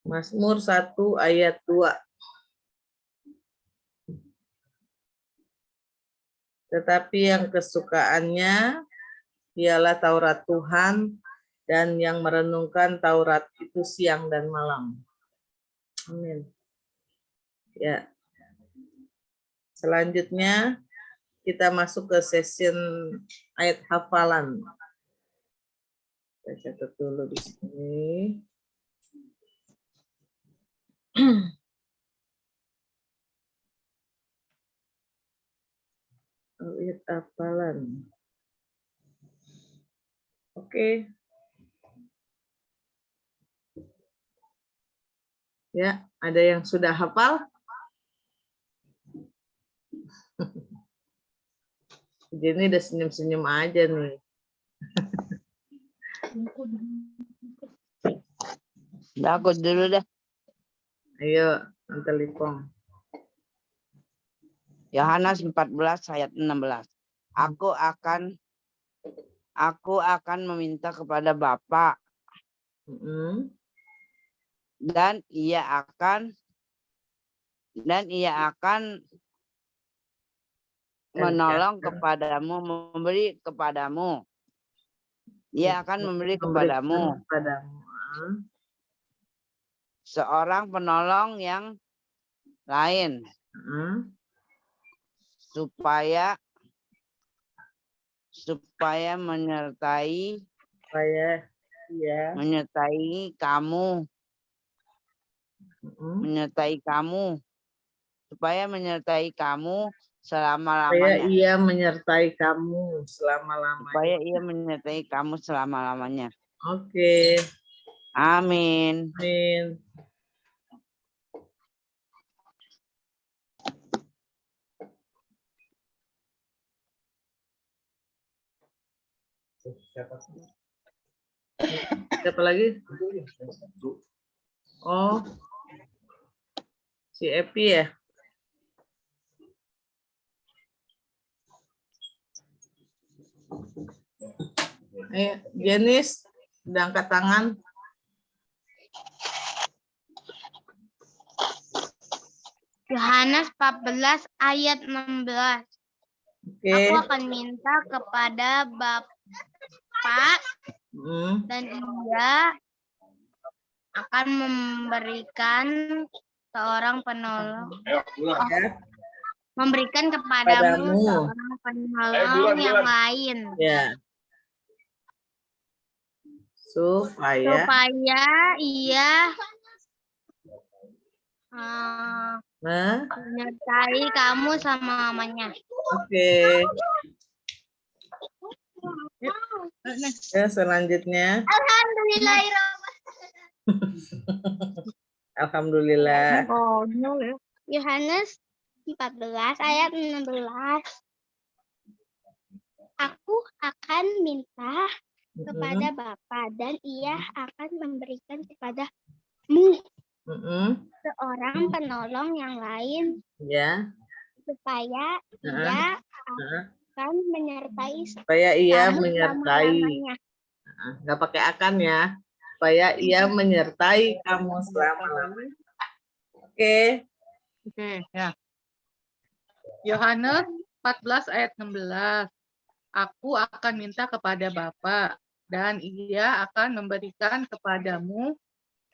Mazmur 1 ayat 2. Tetapi yang kesukaannya ialah Taurat Tuhan, dan yang merenungkan Taurat itu siang dan malam. Amin. Ya. Selanjutnya kita masuk ke session ayat hafalan. Saya catat dulu di sini. Lihat hafalan. Oke. Ya, ada yang sudah hafal? Jenny udah senyum-senyum aja nih. Udah, aku dulu dah. Ayo, Tante Lipong. Yohanes 14 ayat 16. Aku akan meminta kepada Bapa dan ia akan menolong kepadamu, memberi kepadamu. Ia akan memberi kepadamu seorang penolong yang lain, supaya menyertai kamu, selama-lamanya. Supaya ia menyertai kamu selama-lamanya. Oke. Amin. Amin. Siapa lagi? Oh, si Epi ya? Jenis, udah angkat tangan. Yohanes 14 ayat 16. Oke. Aku akan minta kepada Bapa dan Ia akan memberikan seorang penolong. Memberikan kepadamu seorang penolong yang lain. Ya. Supaya Ia menyertai kamu selama-lamanya. Oke. Ya, selanjutnya. Alhamdulillah. Yohanes 14 ayat 16. Aku akan minta kepada Bapa dan Ia akan memberikan kepadamu seorang penolong yang lain, supaya Ia akan menyertai selama-lamanya. Nggak pakai akan ya, supaya Ia menyertai kamu selama-lamanya. Oke. Ya. Yohanes 14 ayat 16. Aku akan minta kepada Bapa dan Ia akan memberikan kepadamu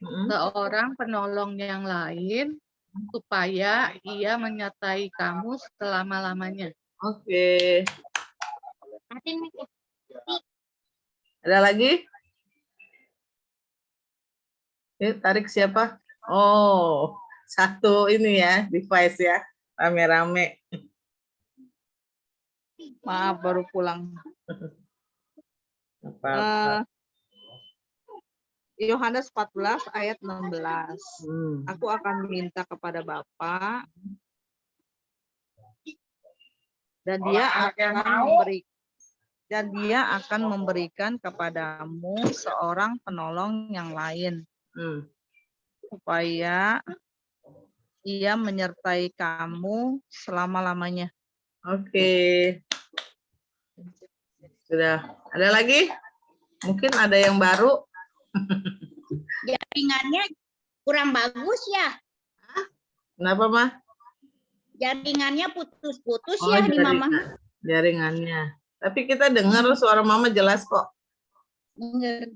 seorang penolong yang lain, supaya Ia menyertai kamu selama-lamanya. Oke. Ada lagi? Tarik siapa? Oh, satu ini ya, device ya, rame-rame. Maaf, baru pulang. Yohanes 14 ayat 16. Aku akan minta kepada Bapa dan Dia akan memberikan kepadamu seorang penolong yang lain, supaya Ia menyertai kamu selama-lamanya. Oke. Sudah. Ada lagi? Mungkin ada yang baru. Jaringannya kurang bagus ya. Kenapa, Mah? Jaringannya putus-putus ya di Mama. Jaringannya. Tapi kita dengar suara Mama jelas kok. Dengar.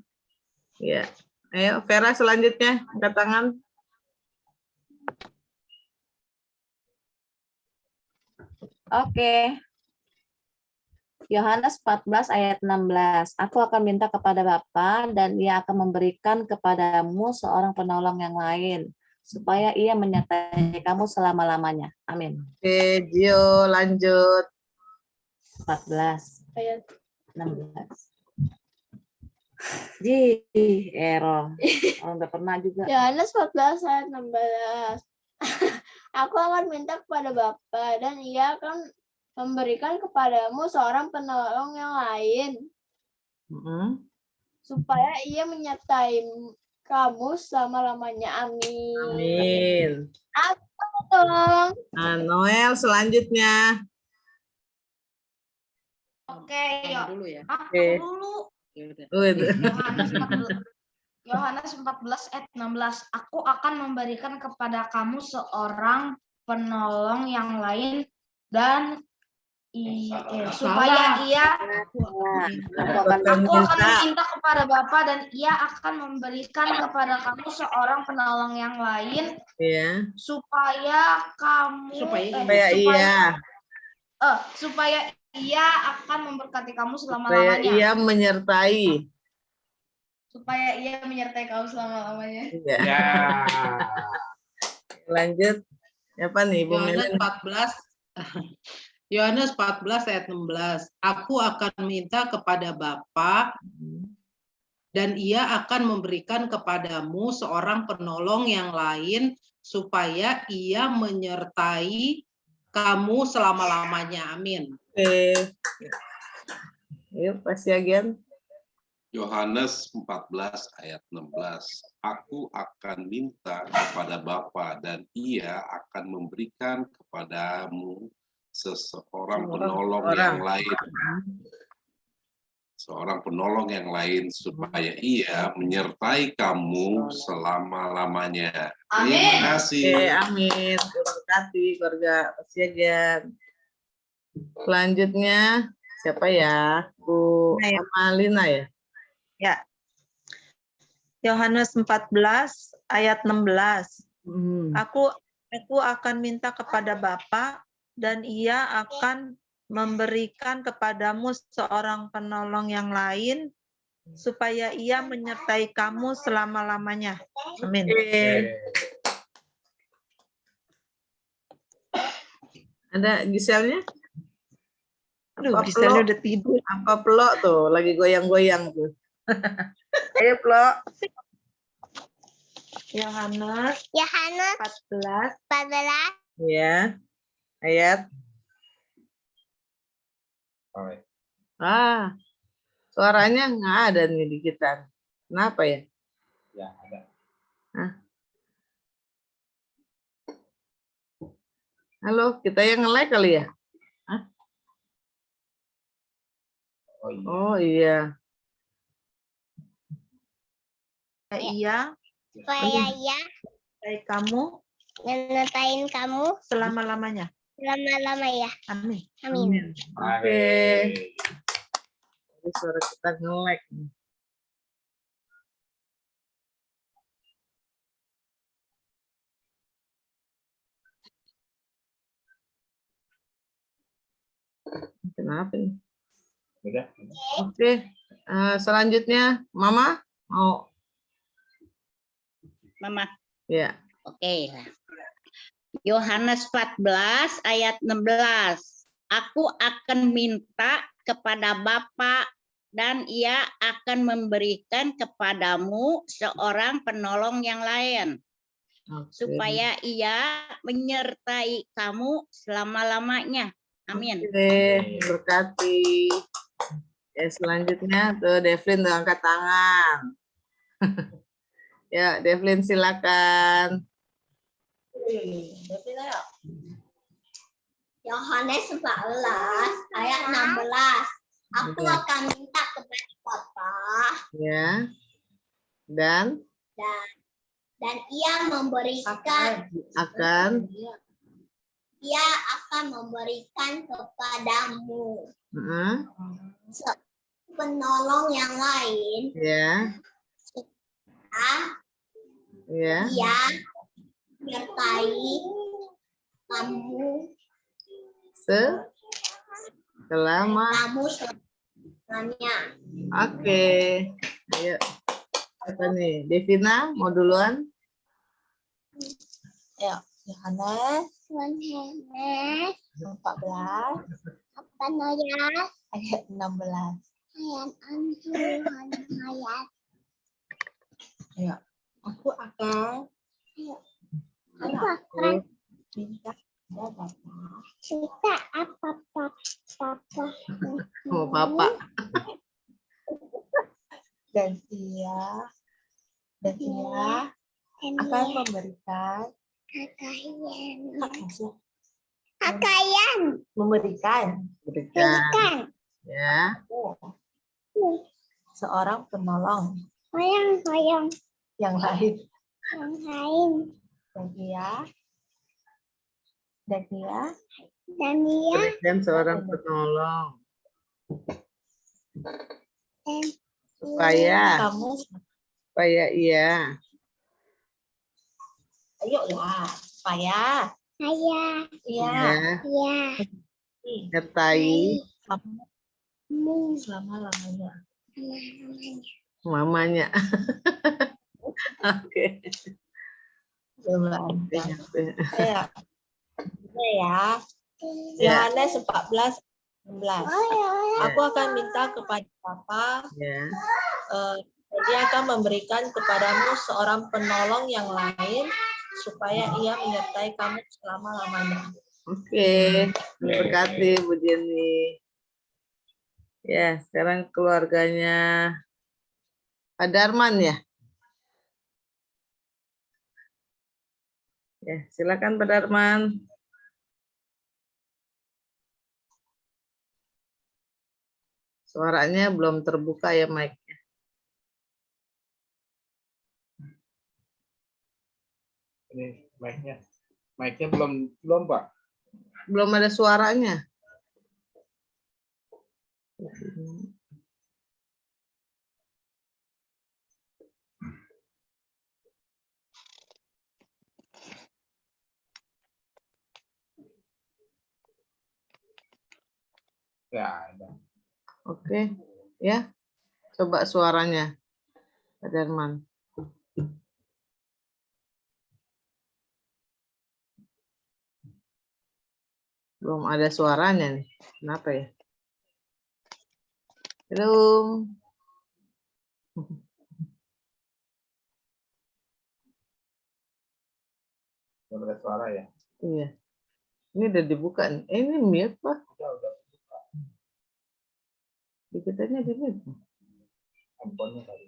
Ya. Ayo, Vera selanjutnya, angkat tangan. Oke. Yohanes 14 ayat 16. Aku akan minta kepada Bapa dan Ia akan memberikan kepadamu seorang penolong yang lain supaya Ia menyertai kamu selama-lamanya. Amin. Oke, Gio, lanjut. 14 ayat 16. Error. Orang udah pernah juga. Yohanes 14 ayat 16. Aku akan minta kepada Bapa dan Ia akan memberikan kepadamu seorang penolong yang lain supaya Ia menyertai kamu selama-lamanya. Amin. Amin. Apa dong? Nah, Noel selanjutnya. Oke, yuk. Dulu ya. Oke. Dulu. Ya udah. Yohanes 14 ayat 16. Aku akan memberikan kepada kamu seorang penolong yang lain dan supaya ia Aku akan meminta kepada Bapa dan Ia akan memberikan kepada kamu seorang penolong yang lain ya. supaya Ia akan memberkati kamu Supaya selama-lamanya. Ia menyertai. Supaya Ia menyertai kamu selama-lamanya. Ya. Lanjut. Siapa nih, Bu Yohanes Melin? 14 Yohanes 14 ayat 16. Aku akan minta kepada Bapa dan Ia akan memberikan kepadamu seorang penolong yang lain supaya Ia menyertai kamu selama-lamanya. Amin. Oke. Yuk, Pak Siagian. Yohanes 14 ayat 16. Aku akan minta kepada Bapa dan Ia akan memberikan kepadamu seorang penolong yang lain. Seorang penolong yang lain supaya Ia menyertai kamu selama-lamanya. Terima kasih. Oke, amin. Terima kasih keluarga Pak Siagian. Selanjutnya siapa ya? Bu Amalina ya? Ya. Yohanes 14 ayat 16. Aku akan minta kepada Bapa dan Ia akan memberikan kepadamu seorang penolong yang lain supaya Ia menyertai kamu selama-lamanya. Amin. Ada Giselnya? Aduh, Giselnya udah tidur. Apa pelok tuh? Lagi goyang-goyang tuh. Ayo pelok. Yohanes 14. 14. Ya. Ayat. Suaranya nggak ada nih di kita. Kenapa ya? Ya, ada. Halo, kita yang nge-like kali ya? Oh iya. Iya. Supaya Ia Kamu menyertai kamu selama-lamanya. lama-lama ya. Amin. Amin. Oke. Jadi suara kita nge-like. Kenapa nih? Oke. Selanjutnya, Mama mau? Mama. Ya. Oke. Yohanes 14 ayat 16. Aku akan minta kepada Bapa dan Ia akan memberikan kepadamu seorang penolong yang lain. Supaya Ia menyertai kamu selama-lamanya. Amin. Oke, berkati. Ya, selanjutnya tuh Devlin tuh angkat tangan. Ya, Devlin silakan. Yohanes 14 ayat 16. Aku akan minta kepada Bapa Ya. Dan Ia memberikan Ia akan memberikan kepadamu penolong yang lain. Ya. Ya. Ia menyertai kamu Kamu selamanya. Oke. Ayo. Apa nih? Devina mau duluan? Ya, Yohanes Yohanes 14 ayat 16. ayat 6 Ya, aku akan Aku akan minta kepada Bapa cerita apa papa Oh, Bapak. dan Ia akan memberikan Kakayan memberikan Berikan. Ya. seorang penolong Hoyong yang lain yang lain dan Ia dan dia Berikan seorang penolong. dan Supaya ia. ayolah supaya ayah Ia Ya. ya Nyertai mu selama-lamanya. mamanya. Oke. Ya. Yohanes 14 16. Aku akan minta kepada Bapa, Ya. dia akan memberikan kepadamu seorang penolong yang lain supaya ia menyertai kamu selama-lamanya. Oke. Terima kasih Bu Jenny. Ya, sekarang keluarganya Pak Darman ya. Ya, silakan Pak Darman. Suaranya belum terbuka ya mic-nya. Ini mic-nya belum Pak. Belum ada suaranya. Ya, ada. Oke, ya. Coba suaranya, Pak Darman. Belum ada suaranya nih. Kenapa ya? Halo. Belum ada suara ya? Iya. Ini udah dibuka. Ini mute, Pak. Udah. Dikitanya di mute. Handphonenya kali.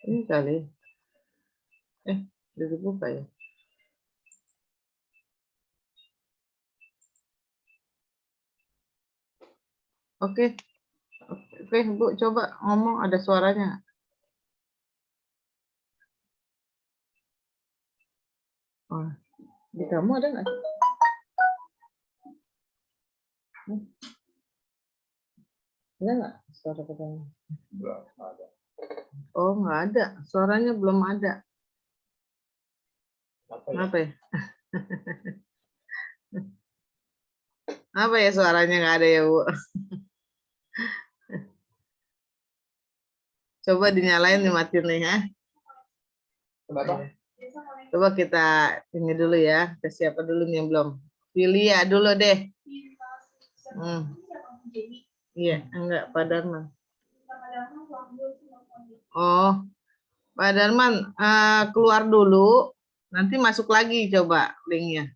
Ini kali. Udah dibuka ya? Oke. Oke, Bu, coba ngomong ada suaranya. Oh, di kamu ada nggak? Ada nggak suara kamu? Belum ada. Oh, nggak ada. Suaranya belum ada. Apa ya? Kenapa ya? Apa ya suaranya nggak ada ya, Bu? Coba dinyalain, dimatiin nih, ya. Kenapa? Coba kita ini dulu ya. Kita siapa dulu nih yang belum? Filia dulu deh. Iya, enggak, Pak Darman. Oh, Pak Darman, keluar dulu. Nanti masuk lagi coba linknya.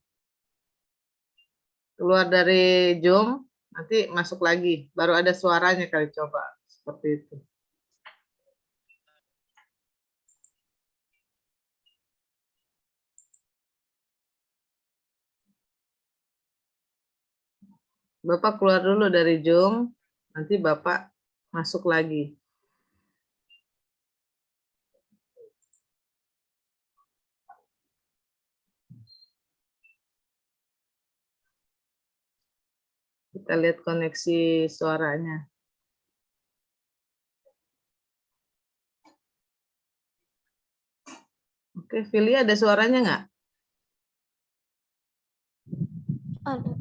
Keluar dari Zoom, nanti masuk lagi. Baru ada suaranya kali, coba. Seperti itu. Bapak keluar dulu dari Zoom, nanti Bapak masuk lagi. Kita lihat koneksi suaranya. Oke, Filia ada suaranya nggak? ada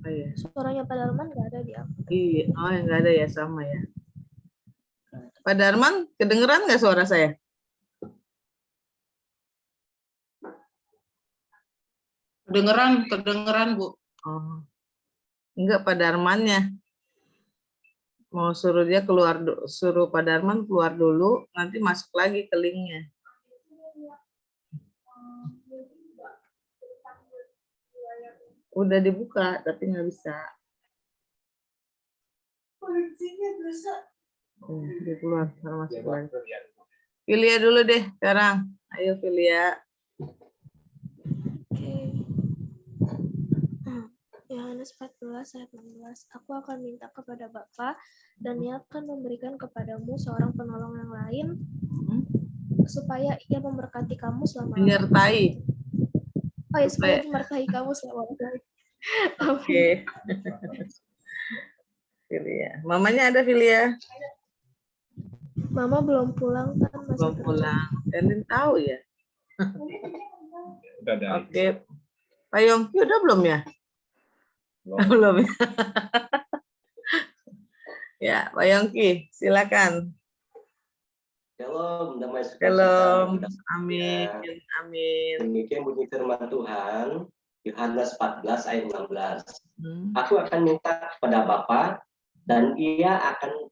Oh, iya. Suaranya Pak Darman nggak ada di aku. Iya, oh yang nggak ada ya, sama ya. Pak Darman, kedengeran nggak suara saya? Kedengeran Bu. Oh, enggak, Pak Darmannya. Mau suruh dia keluar, suruh Pak Darman keluar dulu, nanti masuk lagi ke linknya. Udah dibuka, tapi nggak bisa. Dia keluar, masuk lagi. Filia dulu deh sekarang. Ayo Filia. Oke. Yohanes 14 ayat 16. Aku akan minta kepada Bapa dan Ia akan memberikan kepadamu seorang penolong yang lain supaya Ia memberkati kamu selama Menyertai. Oh ya, supaya memberkati kamu selama Oke. Filia. Mamanya ada Filia? Mama belum pulang kan, masih Belum kerja. pulang. Kalian tahu ya? Udah ada. Oke. Pak Yongki udah belum ya? Belum ya. Ya, Pak Yongki, silakan. Shalom, damai sukacita. Shalom. Amin. Amin. Demikian bunyi firman Tuhan, Yohanes 14 ayat 16. Aku akan minta kepada Bapa dan Ia akan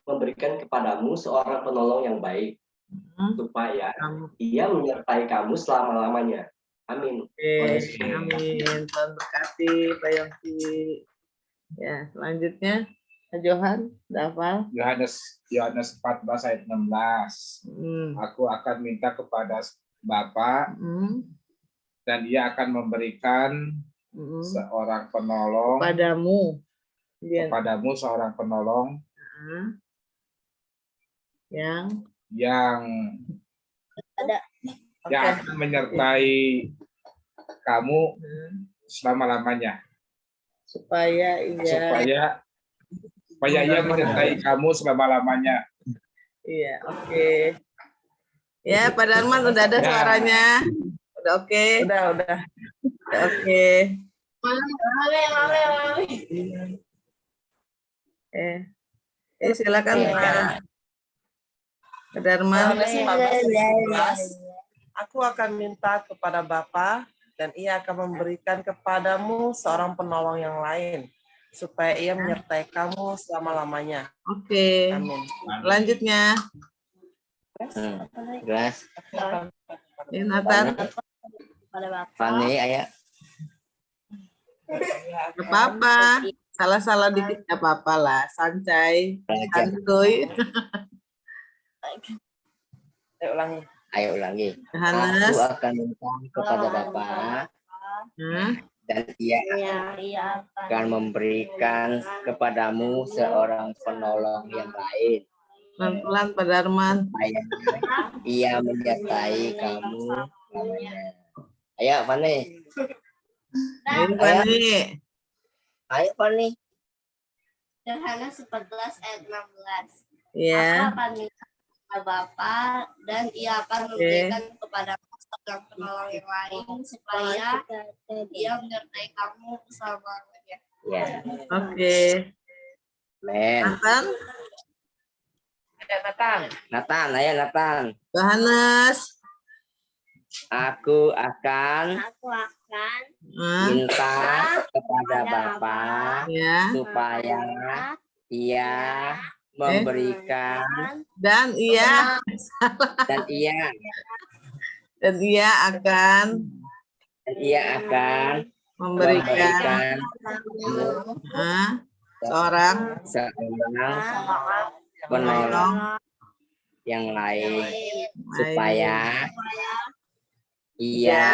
memberikan kepadamu seorang penolong yang baik, supaya Ia menyertai kamu selama-lamanya. Amin. Amin. Tuhan berkati Pak Yongki. Ya, selanjutnya Pak Johan, hafal? Yohanes 14 ayat 16. Aku akan minta kepada Bapa dan Ia akan memberikan seorang penolong kepadamu seorang penolong yang akan menyertai kamu selama-lamanya. Supaya Ia menyertai kamu selama-lamanya. Iya, oke. Ya, Pak Darman udah ada suaranya. Udah oke. Udah oke. Silakan Pak Darman. Aku akan minta kepada Bapa dan Ia akan memberikan kepadamu seorang penolong yang lain supaya Ia menyertai kamu selama-lamanya. Oke. Amin. Selanjutnya. Gelas. Nathan. Fanny, ayah. Apa-apa. Salah-salah dikit nggak apa-apa lah. Santai. Santuy. Ayo ulangi. Yohanes. Aku akan minta kepada Bapa dan Ia akan memberikan kepadamu seorang penolong yang lain. Pelan-pelan Pak Darman. Ia menyertai kamu. Ayo Fanny. Ayo Fanny. Yohanes 14 ayat 16. Ya. Aku akan minta kepada Bapa dan Ia akan memberikan kepadamu seorang penolong yang lain supaya Ia menyertai kamu selama-lamanya. Ya. Oke. Nathan. Nathan, ayo Nathan. Yohanes. Aku akan minta kepada Bapa supaya Ia memberikan dan Ia akan memberikan seorang penolong yang lain supaya Ia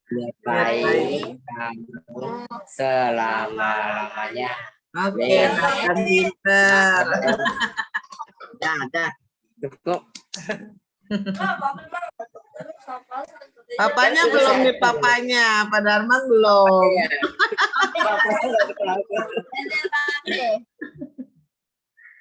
menyertai kamu selama-lamanya. Oke, Nathan pinter. Dah, cukup. Papanya belum nih, papanya. Pak Darman belum.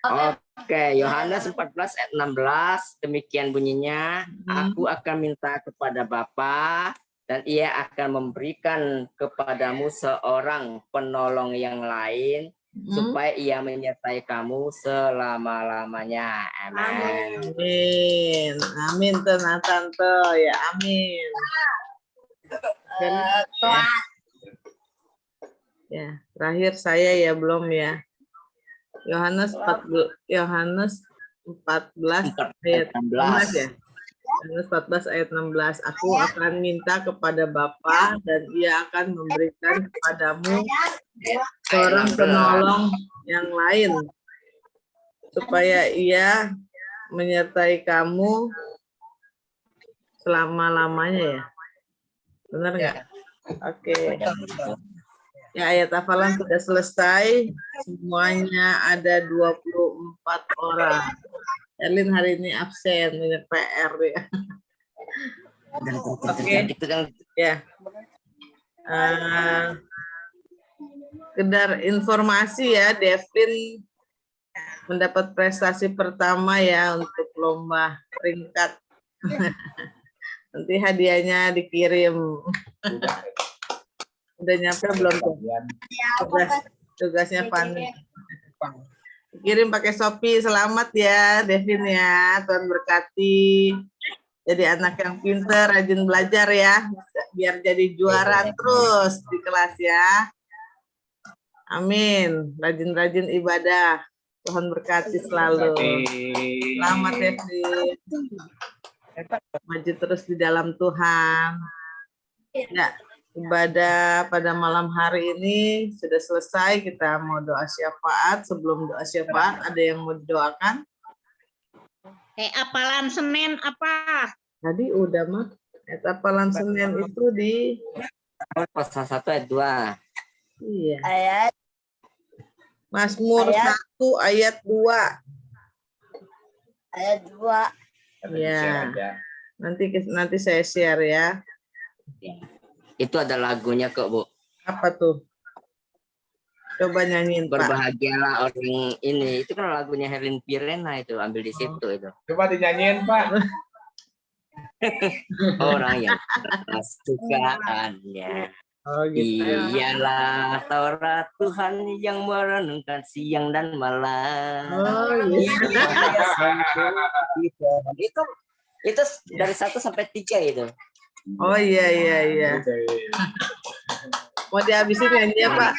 Oke, Yohanes 14 ayat 16, demikian bunyinya. Aku akan minta kepada Bapa dan ia akan memberikan kepadamu seorang penolong yang lain, supaya ia menyertai kamu selama-lamanya. Amin. Amin. Amin, Tante. Ya, amin. Ya, terakhir saya ya belum ya. Yohanes 14 ayat 16 ya. Yohanes 14 ayat 16. Aku akan minta kepada Bapa dan ia akan memberikan kepadamu seorang penolong yang lain supaya ia menyertai kamu selama-lamanya ya. Benar nggak? Oke. Ya, ayat hafalan sudah selesai. Semuanya ada 24 orang. Erlin hari ini absen, banyak PR ya. Oke. Ya. Sekedar informasi ya, Devin mendapat prestasi pertama ya untuk lomba peringkat. Nanti hadiahnya dikirim. Udah nyampe belum tuh? Tugasnya Fani. Kirim pakai Shopee. Selamat ya Devin ya. Tuhan berkati. Jadi anak yang pinter, rajin belajar ya. Biar jadi juara terus di kelas ya. Amin. Rajin-rajin ibadah. Tuhan berkati selalu. Selamat Devin. Maju terus di dalam Tuhan. Ya. Ibadah pada malam hari ini sudah selesai. Kita mau doa syafaat. Sebelum doa syafaat, ada yang mau didoakan? Hafalan Senin apa? Tadi udah mah. Hafalan Senin itu di pasal 1 ayat 2. Iya. Mazmur 1 ayat 2. Ayat 2. Ya. Nanti saya share ya. Itu ada lagunya kok, Bu. Apa tuh? Coba nyanyiin, Pak. Berbahagialah orang ini. Itu kan lagunya Herlin Pirena itu, ambil di situ itu. Coba dinyanyiin, Pak. Orang yang kesukaannya. Oh, gitu. Ialah Taurat Tuhan yang merenungkan siang dan malam. Oh, iya. Itu dari 1 sampai 3 itu. Oh iya. Mau dihabisin nyanyi Pak?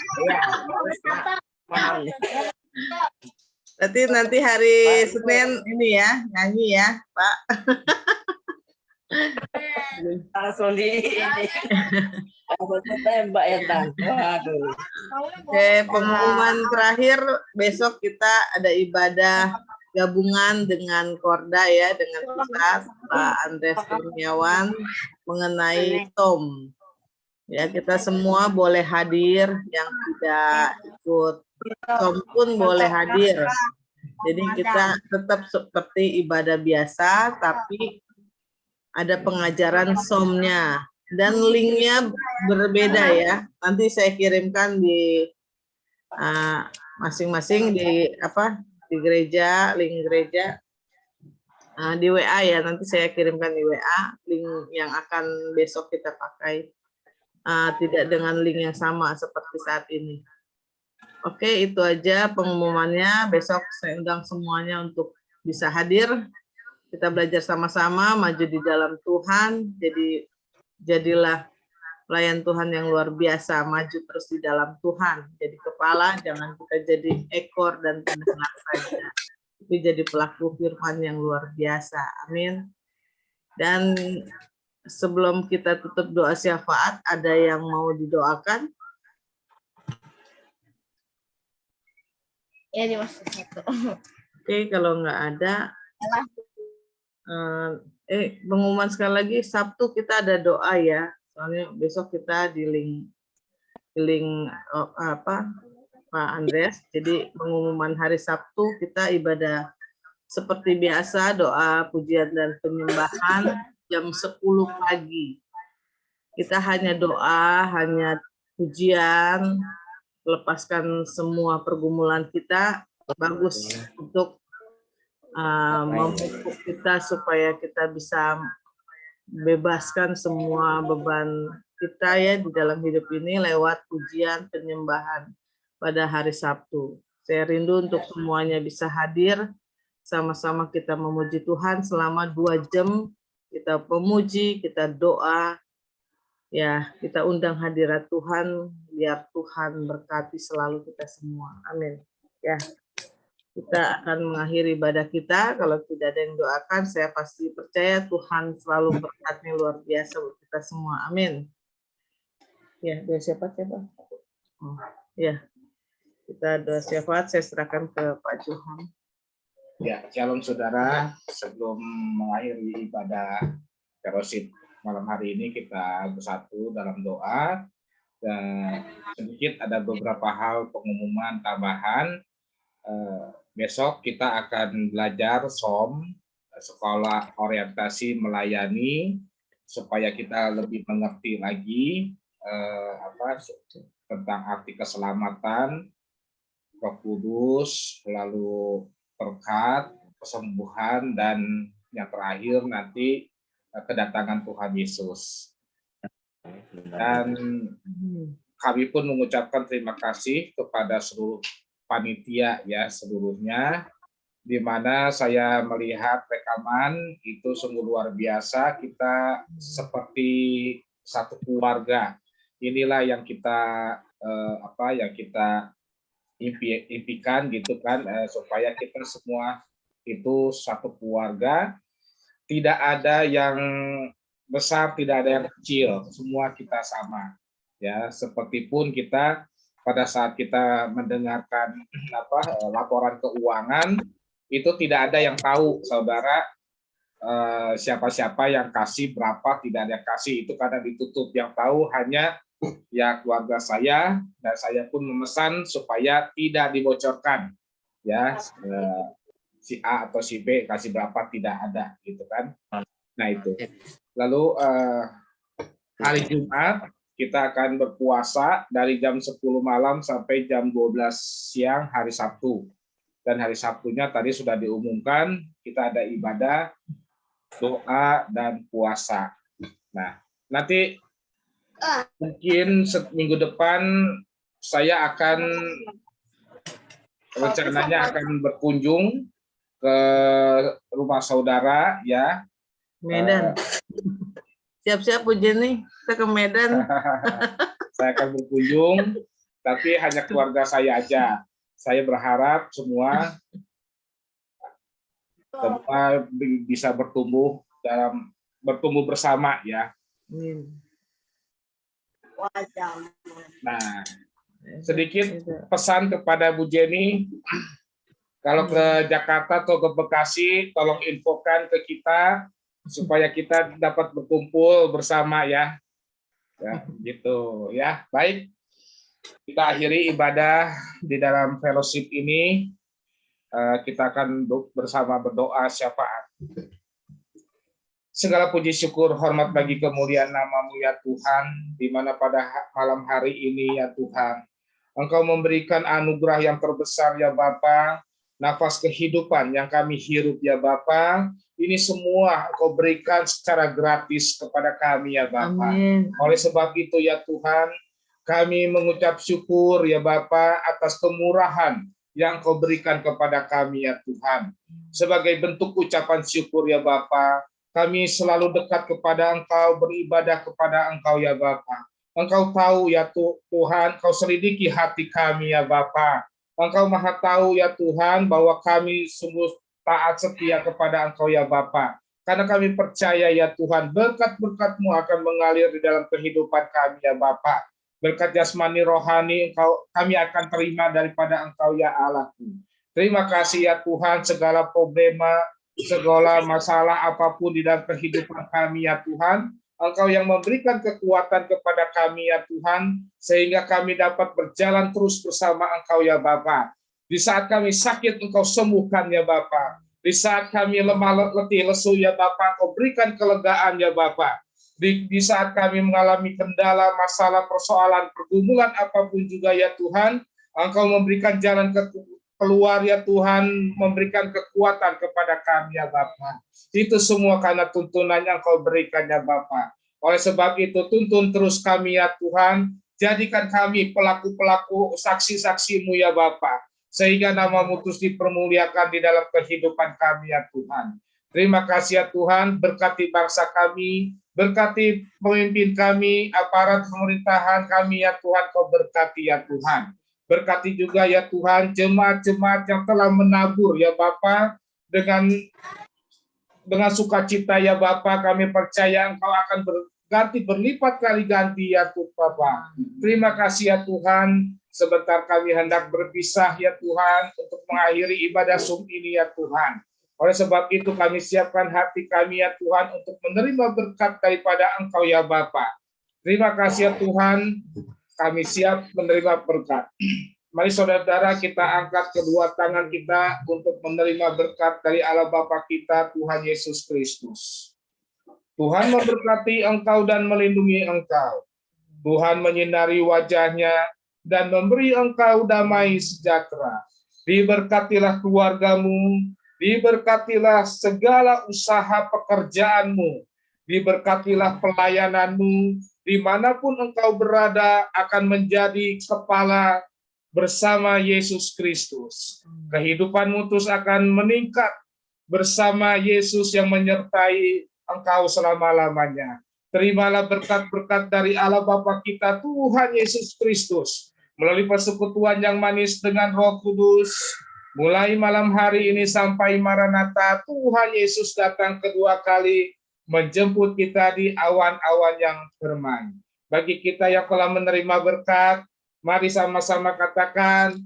Berarti nanti hari Senin ini ya, nyanyi ya Pak. Langsung di ini. Tembak ya Tan. Waduh. Oke, pengumuman terakhir besok kita ada ibadah gabungan dengan Korda ya, dengan Pusat Pak Andres Kurniawan mengenai TOM. Ya, kita semua boleh hadir, yang tidak ikut TOM pun boleh hadir. Jadi kita tetap seperti ibadah biasa, tapi ada pengajaran SOM-nya dan linknya berbeda ya. Nanti saya kirimkan di masing-masing di gereja, link gereja di WA ya, nanti saya kirimkan di WA link yang akan besok kita pakai, tidak dengan link yang sama seperti saat ini. Oke, itu aja pengumumannya. Besok saya undang semuanya untuk bisa hadir, kita belajar sama-sama, maju di dalam Tuhan, jadilah pelayan Tuhan yang luar biasa, maju terus di dalam Tuhan, jadi kepala, jangan kita jadi ekor dan pendengar saja, tapi jadi pelaku firman yang luar biasa. Amin. Dan sebelum kita tutup doa syafaat, ada yang mau didoakan? Ya, di masuk 1. Oke, kalau nggak ada, pengumuman sekali lagi, Sabtu kita ada doa ya. Soalnya besok kita di link Pak Andres. Jadi pengumuman hari Sabtu kita ibadah seperti biasa, doa, pujian dan penyembahan jam 10 pagi. Kita hanya doa, hanya pujian, lepaskan semua pergumulan kita. Bagus untuk memupuk kita supaya kita bisa bebaskan semua beban kita ya di dalam hidup ini lewat pujian penyembahan pada hari Sabtu. Saya rindu untuk semuanya bisa hadir, sama-sama kita memuji Tuhan selama 2 jam, kita memuji, kita doa, ya kita undang hadirat Tuhan, biar Tuhan berkati selalu kita semua. Amin. Ya, kita akan mengakhiri ibadah kita. Kalau tidak ada yang doakan, saya pasti percaya Tuhan selalu berkatnya luar biasa buat kita semua. Amin. Ya, doa syafaat ya, Bang. Oh, ya, kita doa syafaat. Saya serahkan ke Pak Johan. Ya, shalom saudara. Sebelum mengakhiri ibadah fellowship malam hari ini, kita bersatu dalam doa. Dan sedikit ada beberapa hal pengumuman tambahan. Besok kita akan belajar SOM, Sekolah Orientasi Melayani, supaya kita lebih mengerti lagi tentang arti keselamatan, Roh Kudus, lalu berkat, kesembuhan, dan yang terakhir nanti kedatangan Tuhan Yesus. Dan kami pun mengucapkan terima kasih kepada seluruh panitia ya seluruhnya, di mana saya melihat rekaman itu sungguh luar biasa. Kita seperti satu keluarga. Inilah yang kita impikan gitu kan, supaya kita semua itu satu keluarga, tidak ada yang besar, tidak ada yang kecil, semua kita sama ya. Seperti pun kita pada saat kita mendengarkan laporan keuangan, itu tidak ada yang tahu saudara siapa-siapa yang kasih berapa, tidak ada yang kasih, itu karena ditutup. Yang tahu hanya ya keluarga saya, dan saya pun memesan supaya tidak dibocorkan ya, si A atau si B kasih berapa, tidak ada gitu kan. Nah itu. Lalu hari Jumat kita akan berpuasa dari jam 10 malam sampai jam 12 siang hari Sabtu. Dan hari Sabtunya tadi sudah diumumkan, kita ada ibadah, doa, dan puasa. Nah, nanti mungkin minggu depan saya akan rencananya akan berkunjung ke rumah saudara ya. Medan. Siap-siap Bu Jenny, kita ke Medan. Saya akan berkunjung, tapi hanya keluarga saya aja. Saya berharap semua bisa bertumbuh bersama ya. Nah, sedikit pesan kepada Bu Jenny, kalau ke Jakarta atau ke Bekasi, tolong infokan ke kita supaya kita dapat berkumpul bersama ya. Ya, gitu ya. Baik. Kita akhiri ibadah di dalam fellowship ini. Kita akan bersama berdoa syafaat. Segala puji syukur hormat bagi kemuliaan nama-Mu ya Tuhan, di mana pada malam hari ini ya Tuhan, Engkau memberikan anugerah yang terbesar ya Bapa, nafas kehidupan yang kami hirup ya Bapa, ini semua Engkau berikan secara gratis kepada kami ya Bapa. Oleh sebab itu ya Tuhan, kami mengucap syukur ya Bapa atas kemurahan yang Engkau berikan kepada kami ya Tuhan. Sebagai bentuk ucapan syukur ya Bapa, kami selalu dekat kepada Engkau, beribadah kepada Engkau ya Bapa. Engkau tahu ya Tuhan, Engkau selidiki hati kami ya Bapa. Engkau maha tahu ya Tuhan bahwa kami sungguh taat setia kepada Engkau ya Bapa. Karena kami percaya ya Tuhan, berkat-berkat-Mu akan mengalir di dalam kehidupan kami ya Bapa. Berkat jasmani rohani kami akan terima daripada Engkau ya Allahku. Terima kasih ya Tuhan, segala problema, segala masalah apapun di dalam kehidupan kami ya Tuhan, Engkau yang memberikan kekuatan kepada kami ya Tuhan, sehingga kami dapat berjalan terus bersama Engkau ya Bapa. Di saat kami sakit, Engkau sembuhkan ya Bapa. Di saat kami lemah letih lesu ya Bapa, Engkau berikan kelegaan ya Bapa. Di saat kami mengalami kendala, masalah, persoalan, pergumulan apapun juga ya Tuhan, Engkau memberikan jalan keluar ya Tuhan, memberikan kekuatan kepada kami ya Bapa. Itu semua karena tuntunan yang Kau berikan ya Bapa. Oleh sebab itu tuntun terus kami ya Tuhan, jadikan kami pelaku-pelaku saksi-saksi-Mu ya Bapa, sehingga nama-Mu terus dipermuliakan di dalam kehidupan kami ya Tuhan. Terima kasih ya Tuhan, berkati bangsa kami, berkati pemimpin kami, aparat pemerintahan kami ya Tuhan, Kau berkati ya Tuhan. Berkati juga ya Tuhan jemaat-jemaat yang telah menabur ya Bapa dengan sukacita ya Bapa, kami percaya Engkau akan berganti berlipat kali ganti ya Tuhan Bapa. Terima kasih ya Tuhan, sebentar kami hendak berpisah ya Tuhan untuk mengakhiri ibadah Zoom ini ya Tuhan. Oleh sebab itu kami siapkan hati kami ya Tuhan untuk menerima berkat daripada Engkau ya Bapa. Terima kasih ya Tuhan, kami siap menerima berkat. Mari saudara-saudara kita angkat kedua tangan kita untuk menerima berkat dari Allah Bapa kita, Tuhan Yesus Kristus. Tuhan memberkati engkau dan melindungi engkau. Tuhan menyinari wajahnya dan memberi engkau damai sejahtera. Diberkatilah keluargamu, diberkatilah segala usaha pekerjaanmu, diberkatilah pelayananmu, dimanapun engkau berada akan menjadi kepala bersama Yesus Kristus. Kehidupanmu terus akan meningkat bersama Yesus yang menyertai engkau selama-lamanya. Terimalah berkat-berkat dari Allah Bapa kita, Tuhan Yesus Kristus, melalui persekutuan yang manis dengan Roh Kudus, mulai malam hari ini sampai Maranatha, Tuhan Yesus datang kedua kali, menjemput kita di awan-awan yang bermain. Bagi kita yang telah menerima berkat, mari sama-sama katakan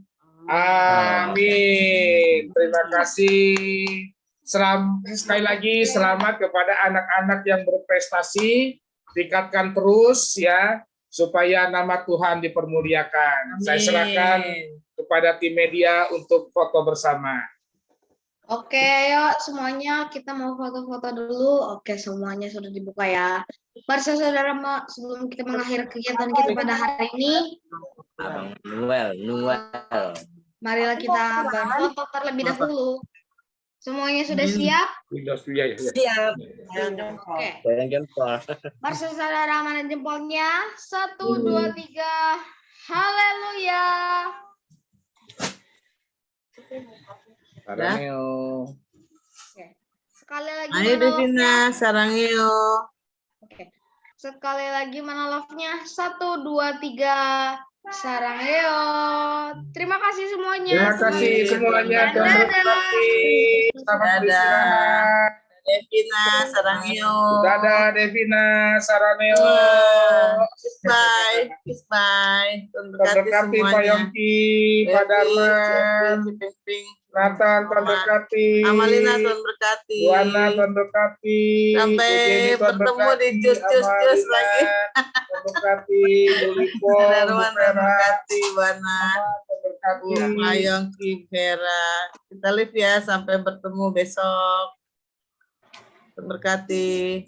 amin. Terima kasih. Sekali lagi selamat kepada anak-anak yang berprestasi. Tingkatkan terus ya, supaya nama Tuhan dipermuliakan. Amin. Saya serahkan kepada tim media untuk foto bersama. Oke, ayo semuanya kita mau foto-foto dulu. Oke, semuanya sudah dibuka ya. Mari saudara, sebelum kita mengakhiri kegiatan kita pada hari ini, Abang Noel. marilah kita berfoto terlebih dahulu. Semuanya sudah siap? Siap. Oke. Goyang jempol. Mari saudara, mana jempolnya? 1, 2, 3. Haleluya. Sarangeo. Oke. Sekali lagi Ayo mana Devina, love-nya? sarangeo. Oke. Sekali lagi mana love-nya? 1, 2, 3. Sarangeo. Terima kasih semuanya. Terima kasih semuanya. Selamat beristirahat. Devina, sarangeo. Dadah Devina, Saraneo. Bye. Tuhan berkati Terberkati Pak semuanya. Yongki, Pak Darman, Nathan, Tuhan berkati. Amalina, Tuhan berkati. Buana, Tuhan berkati. Sampai Bu Jenny, Tuhan bertemu di berkati. jus Amalina, lagi. Tuhan berkati. Bu Lipo, Bu Darwan, Tuhan Vera, berkati. Wana, Tuhan berkati. Bu Mayongki, Vera. Kita live ya, sampai bertemu besok. Tuhan berkati.